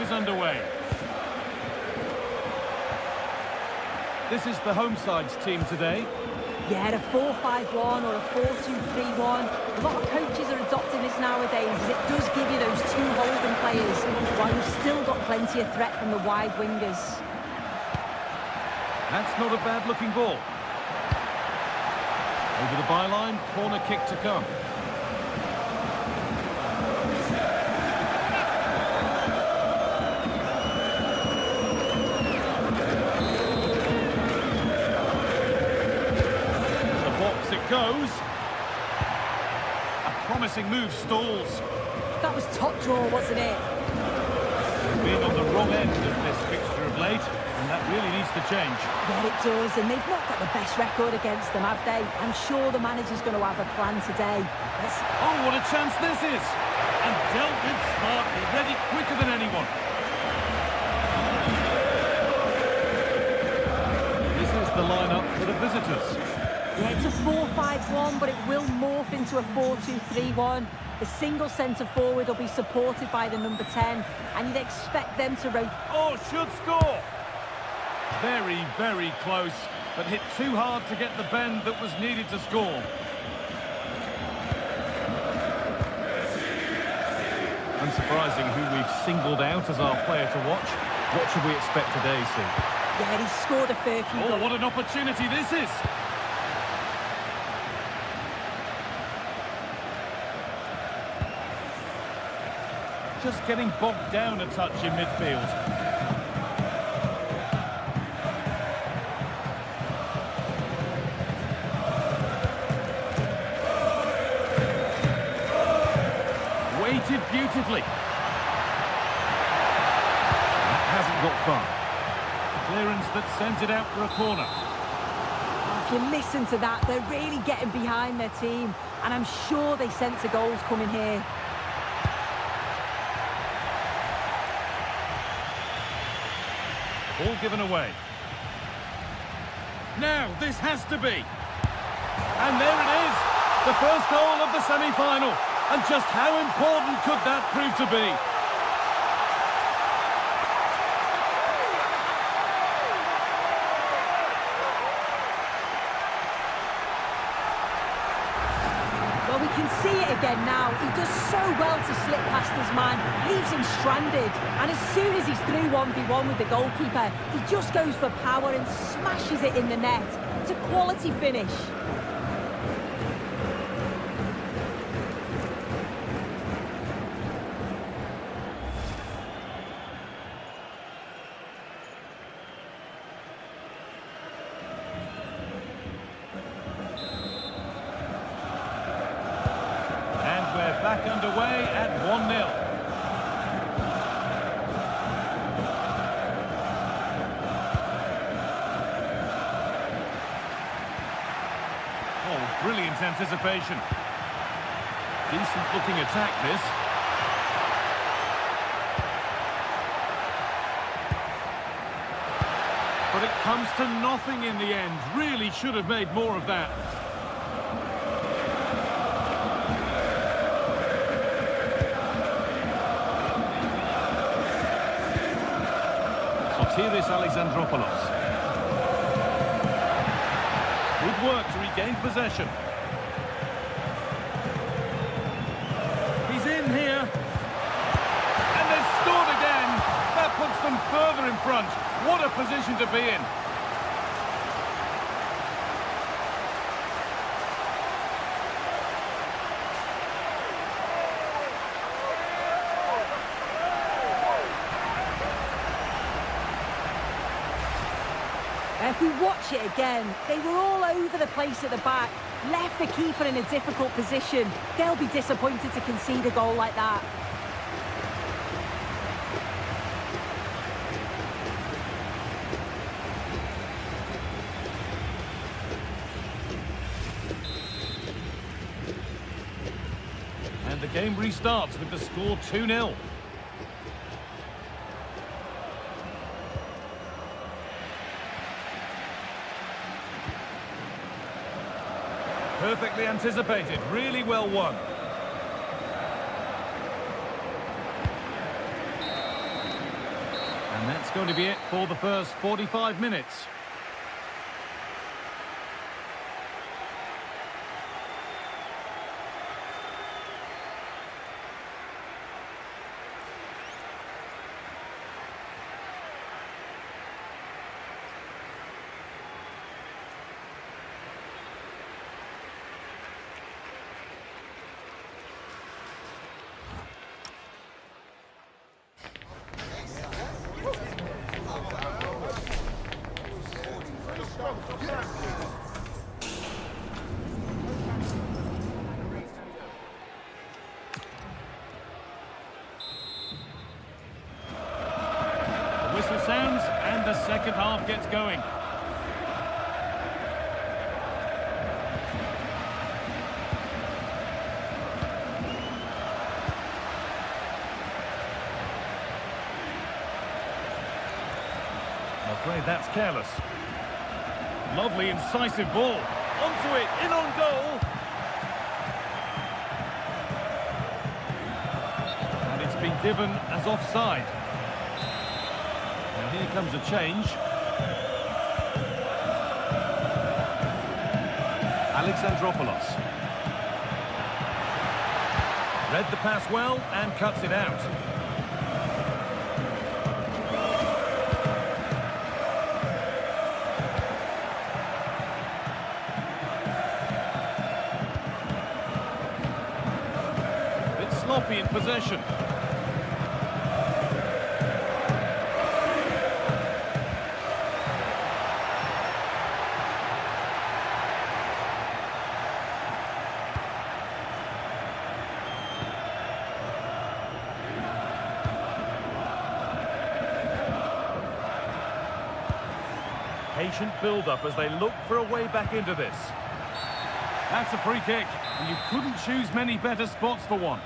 Is underway. This is the home side's team today. Yeah, a 4-5-1 or a 4-2-3-1. A lot of coaches are adopting this nowadays as it does give you those two holding players while you've still got plenty of threat from the wide wingers. That's not a bad looking ball. Over the byline, corner kick to come. Goes. A promising move stalls. That was top draw, wasn't it? Been on the wrong end of this fixture of late, and that really needs to change. Yeah, it does, and they've not got the best record against them, have they? I'm sure the manager's going to have a plan today. Oh, what a chance this is! And dealt with smartly, read it quicker than anyone. This is the lineup for the visitors. Yeah, it's a 4-5-1, but it will morph into a 4-2-3-1. The single centre-forward will be supported by the number 10, and you'd expect them to rotate. Oh, should score! Very, very close, but hit too hard to get the bend that was needed to score. Unsurprising who we've singled out as our player to watch. What should we expect today, Sue? Yeah, he's scored a fair few goals. Oh, what an opportunity this is! Just getting bogged down a touch in midfield. Weighted beautifully. That hasn't got far. Clearance that sends it out for a corner. If you listen to that, they're really getting behind their team, and I'm sure they sense a goal's coming here. All given away. Now, this has to be. And there it is. The first goal of the semi-final. And just how important could that prove to be? Well, we can see it again now. He does so well to slip past his man, leaves him stranded. And as soon as he's through 1v1 with the goalkeeper, he just goes for power and smashes it in the net. It's a quality finish. Back underway at 1-0. Oh, brilliant anticipation. Decent looking attack this. But it comes to nothing in the end. Really should have made more of that. Alexandropoulos. Good work to regain possession. He's in here. And they've scored again. That puts them further in front. What a position to be in. If we watch it again, they were all over the place at the back, left the keeper in a difficult position. They'll be disappointed to concede a goal like that. And the game restarts with the score 2-0. Perfectly anticipated, really well won. And that's going to be it for the first 45 minutes. Whistle sounds and the second half gets going. I'm afraid that's careless. Lovely incisive ball. Onto it, in on goal. And it's been given as offside. Now here comes a change. Alexandropoulos. Read the pass well and cuts it out. Bit sloppy in possession. Patient build-up as they look for a way back into this. That's a free kick, and you couldn't choose many better spots for one.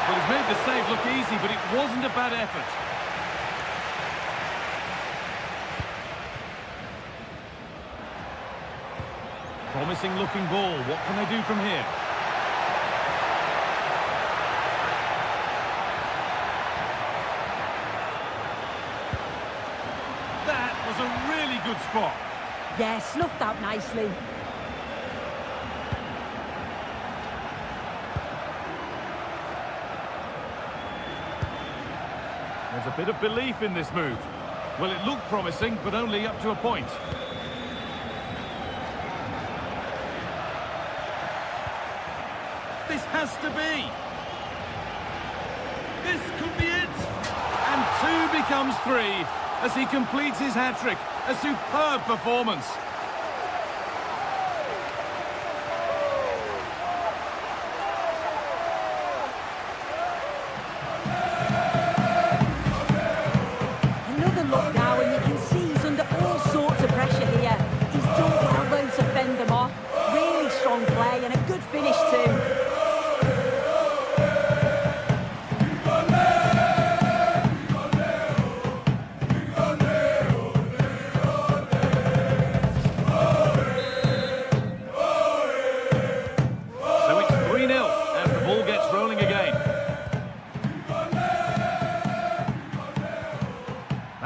Well, he's made the save look easy, but it wasn't a bad effort. Promising looking ball. What can they do from here? That was a really good spot. Yeah, snuffed out nicely. There's a bit of belief in this move. Well, it looked promising, but only up to a point. This has to be. This could be it. And 2 becomes 3 as he completes his hat-trick. A superb performance. Another look now, and you can see he's under all sorts of pressure here. He's done well though to fend them off. Really strong play and a good finish too.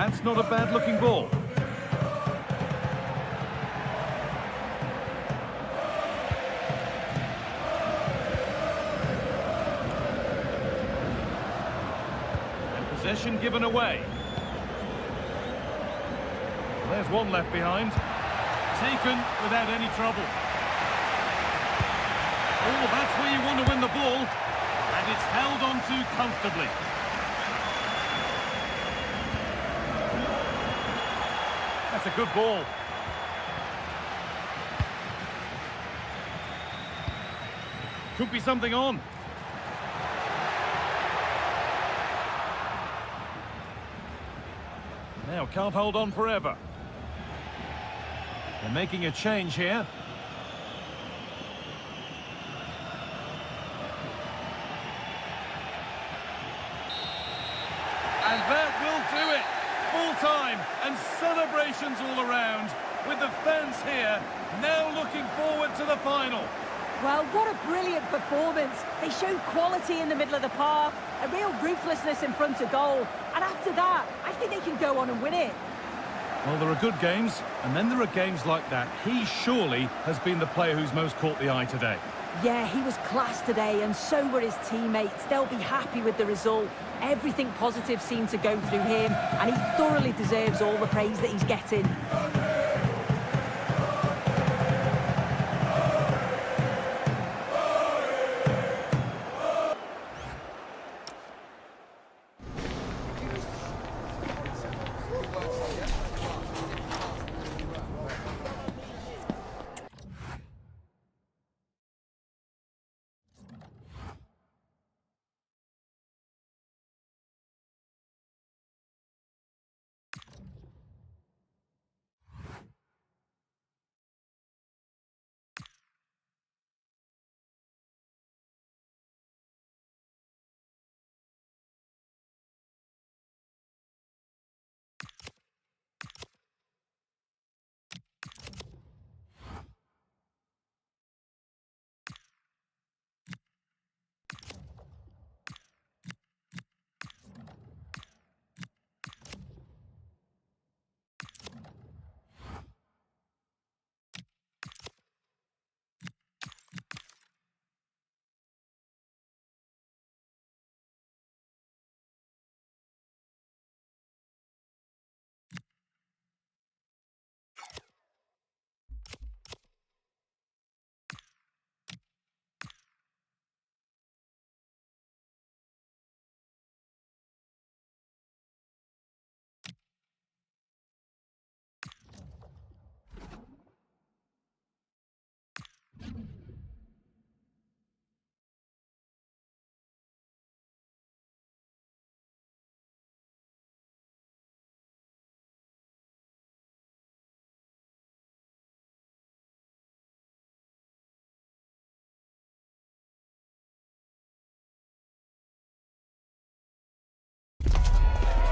That's not a bad-looking ball. And possession given away. There's one left behind. Taken without any trouble. Oh, that's where you want to win the ball. And it's held on to comfortably. That's a good ball. Could be something on. Now, can't hold on forever. They're making a change here. And that will do it. Full time and celebrations all around, with the fans here now looking forward to the final. Well, what a brilliant performance. They showed quality in the middle of the park, a real ruthlessness in front of goal. And after that, I think they can go on and win it. Well, there are good games, and then there are games like that. He surely has been the player who's most caught the eye today. Yeah, he was class today, and so were his teammates. They'll be happy with the result. Everything positive seemed to go through him, and he thoroughly deserves all the praise that he's getting.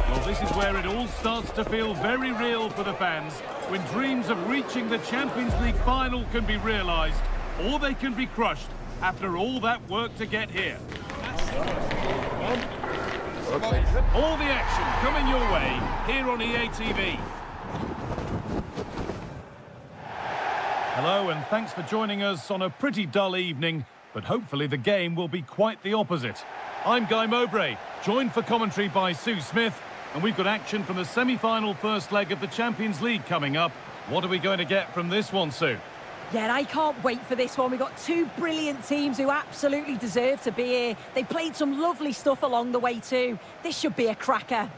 Well, this is where it all starts to feel very real for the fans, when dreams of reaching the Champions League final can be realised, or they can be crushed after all that work to get here. All the action coming your way here on EA TV. Hello, and thanks for joining us on a pretty dull evening, but hopefully the game will be quite the opposite. I'm Guy Mowbray, joined for commentary by Sue Smith, and we've got action from the semi-final first leg of the Champions League coming up. What are we going to get from this one, Sue? Yeah, and I can't wait for this one. We've got two brilliant teams who absolutely deserve to be here. They've played some lovely stuff along the way too. This should be a cracker.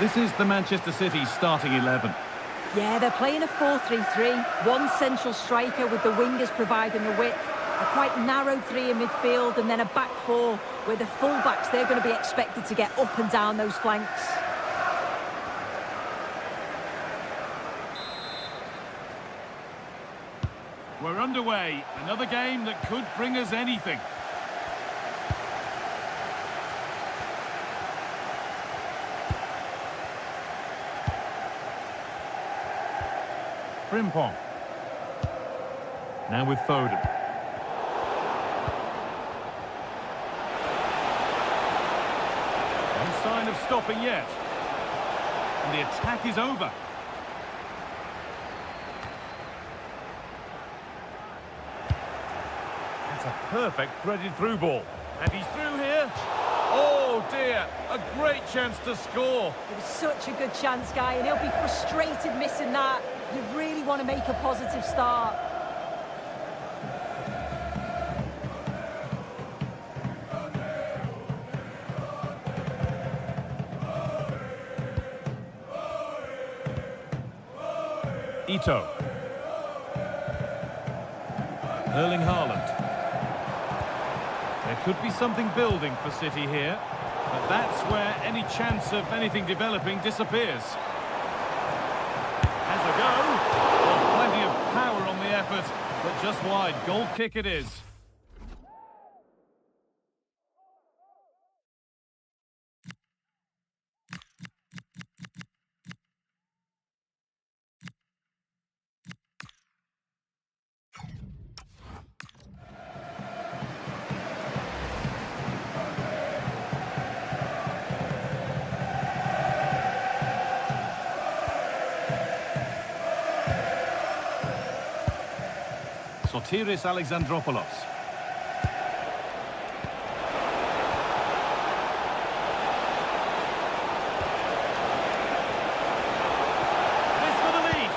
This is the Manchester City starting 11. Yeah, they're playing a 4-3-3. One central striker with the wingers providing the width. A quite narrow three in midfield and then a back four where the full-backs, they're going to be expected to get up and down those flanks. We're underway. Another game that could bring us anything. Frimpong. Now with Foden. No sign of stopping yet. And the attack is over. That's a perfect threaded through ball. And he's through here. Oh dear, a great chance to score. It was such a good chance, Guy, and he'll be frustrated missing that. You really want to make a positive start. Ito. Erling Haaland. There could be something building for City here, but that's where any chance of anything developing disappears. Has a go. Well, plenty of power on the effort, but just wide. Goal kick it is. Sotiris Alexandropoulos. This for the lead.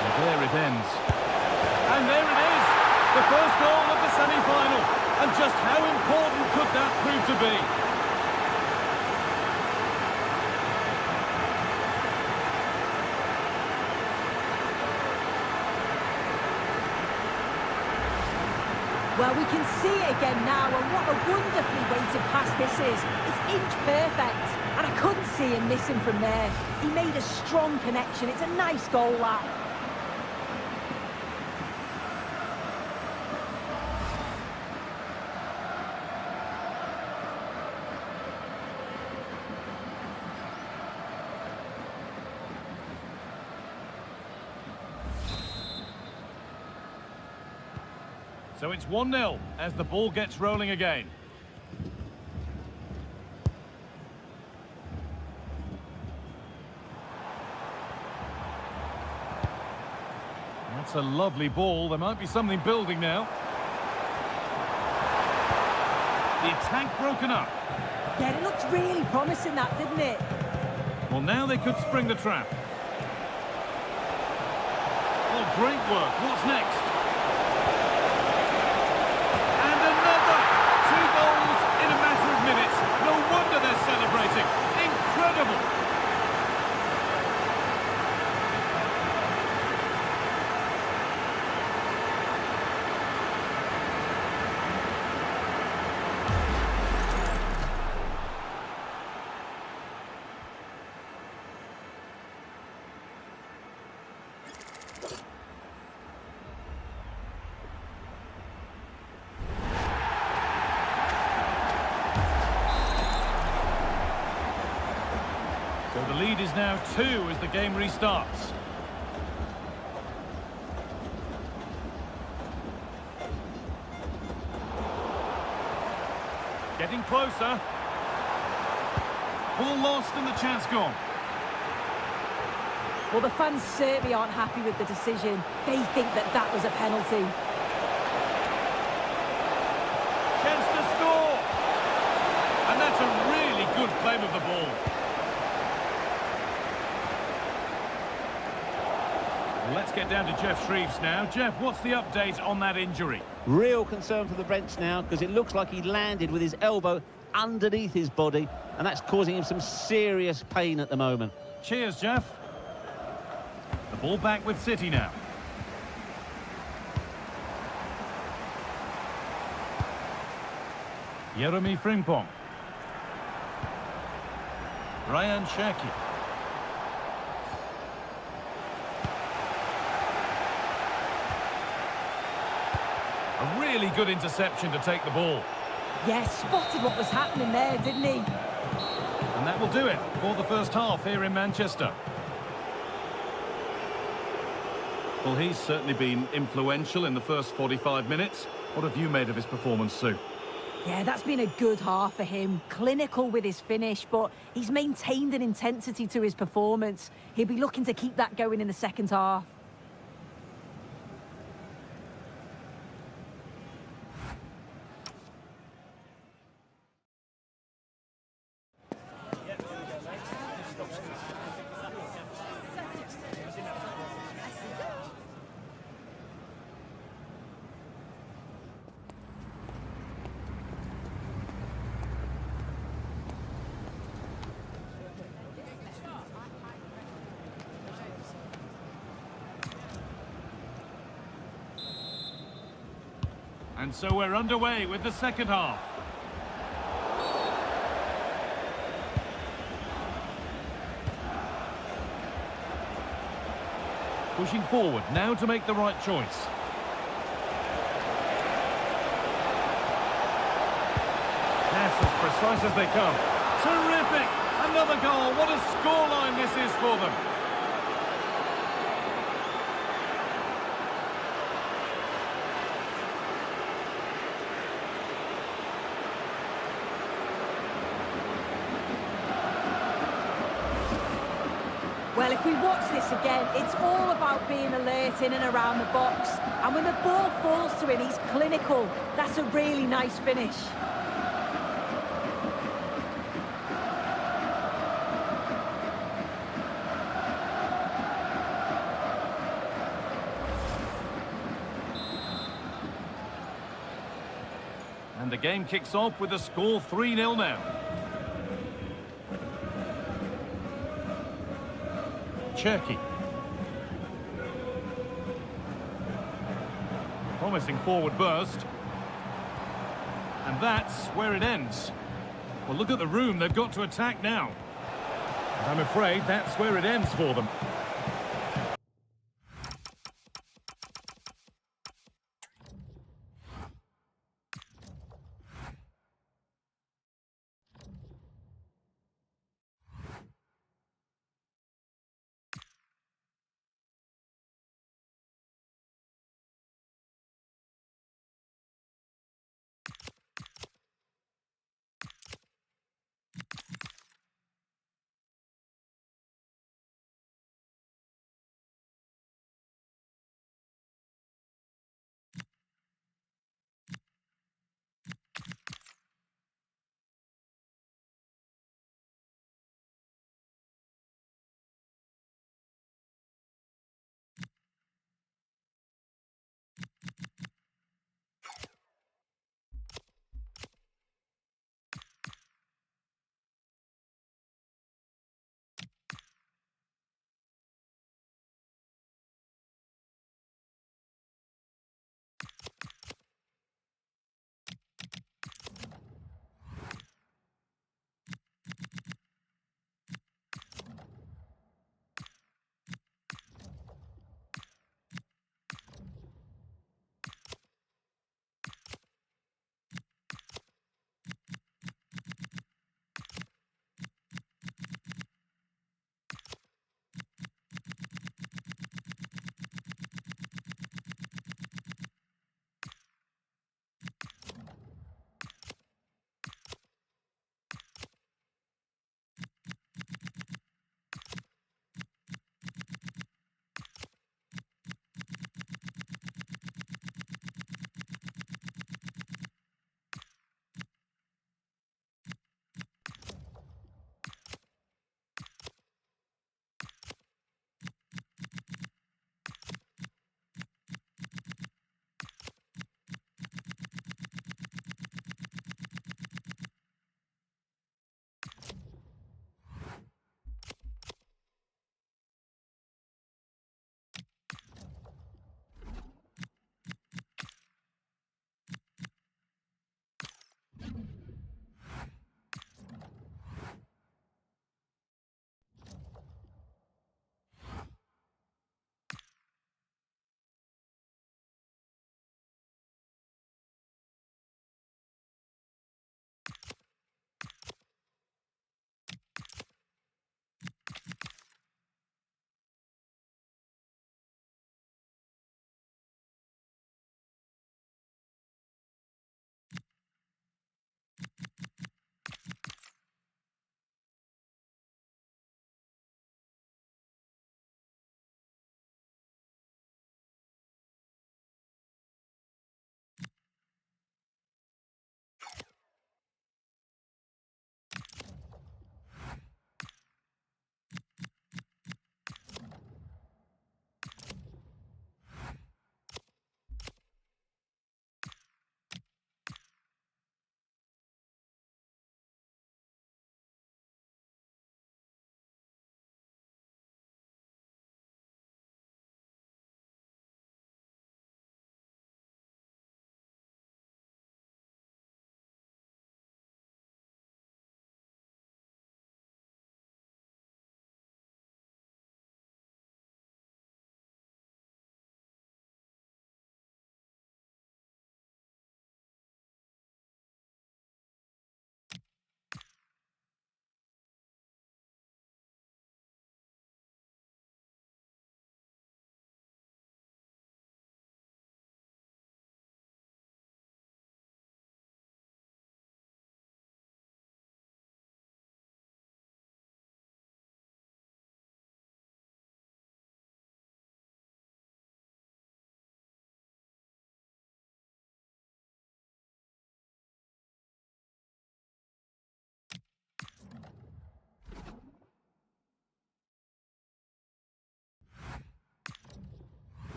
And there it ends. And there it is. The first goal of the semi-final. And just how important could that prove to be? Well, we can see it again now, and what a wonderfully weighted pass this is. It's inch perfect, and I couldn't see him missing from there. He made a strong connection. It's a nice goal, that. So it's 1-0 as the ball gets rolling again. That's a lovely ball. There might be something building now. The attack broken up. Yeah, it looked really promising, that, didn't it? Well, now they could spring the trap. Oh, great work. What's next? No wonder they're celebrating. Incredible! So the lead is now 2 as the game restarts. Getting closer. Ball lost and the chance gone. Well, the fans certainly aren't happy with the decision. They think that that was a penalty. Chance to score! And that's a really good claim of the ball. Let's get down to Jeff Shreves now. Jeff, what's the update on that injury? Real concern for the Brents now, because it looks like he landed with his elbow underneath his body, and that's causing him some serious pain at the moment. Cheers, Jeff. The ball back with City now. Jeremy Frimpong. Ryan Cherki. A really good interception to take the ball. Yes, spotted what was happening there, didn't he? And that will do it for the first half here in Manchester. Well, he's certainly been influential in the first 45 minutes. What have you made of his performance, Sue? Yeah, that's been a good half for him. Clinical with his finish, but he's maintained an intensity to his performance. He'll be looking to keep that going in the second half. And so we're underway with the second half. Pushing forward now to make the right choice. Yes, as precise as they come. Terrific! Another goal. What a scoreline this is for them. Well, if we watch this again, it's all about being alert in and around the box. And when the ball falls to him, he's clinical. That's a really nice finish. And the game kicks off with the score 3-0 now. Cherki. Promising forward burst. And that's where it ends. Well, look at the room they've got to attack now. And I'm afraid that's where it ends for them.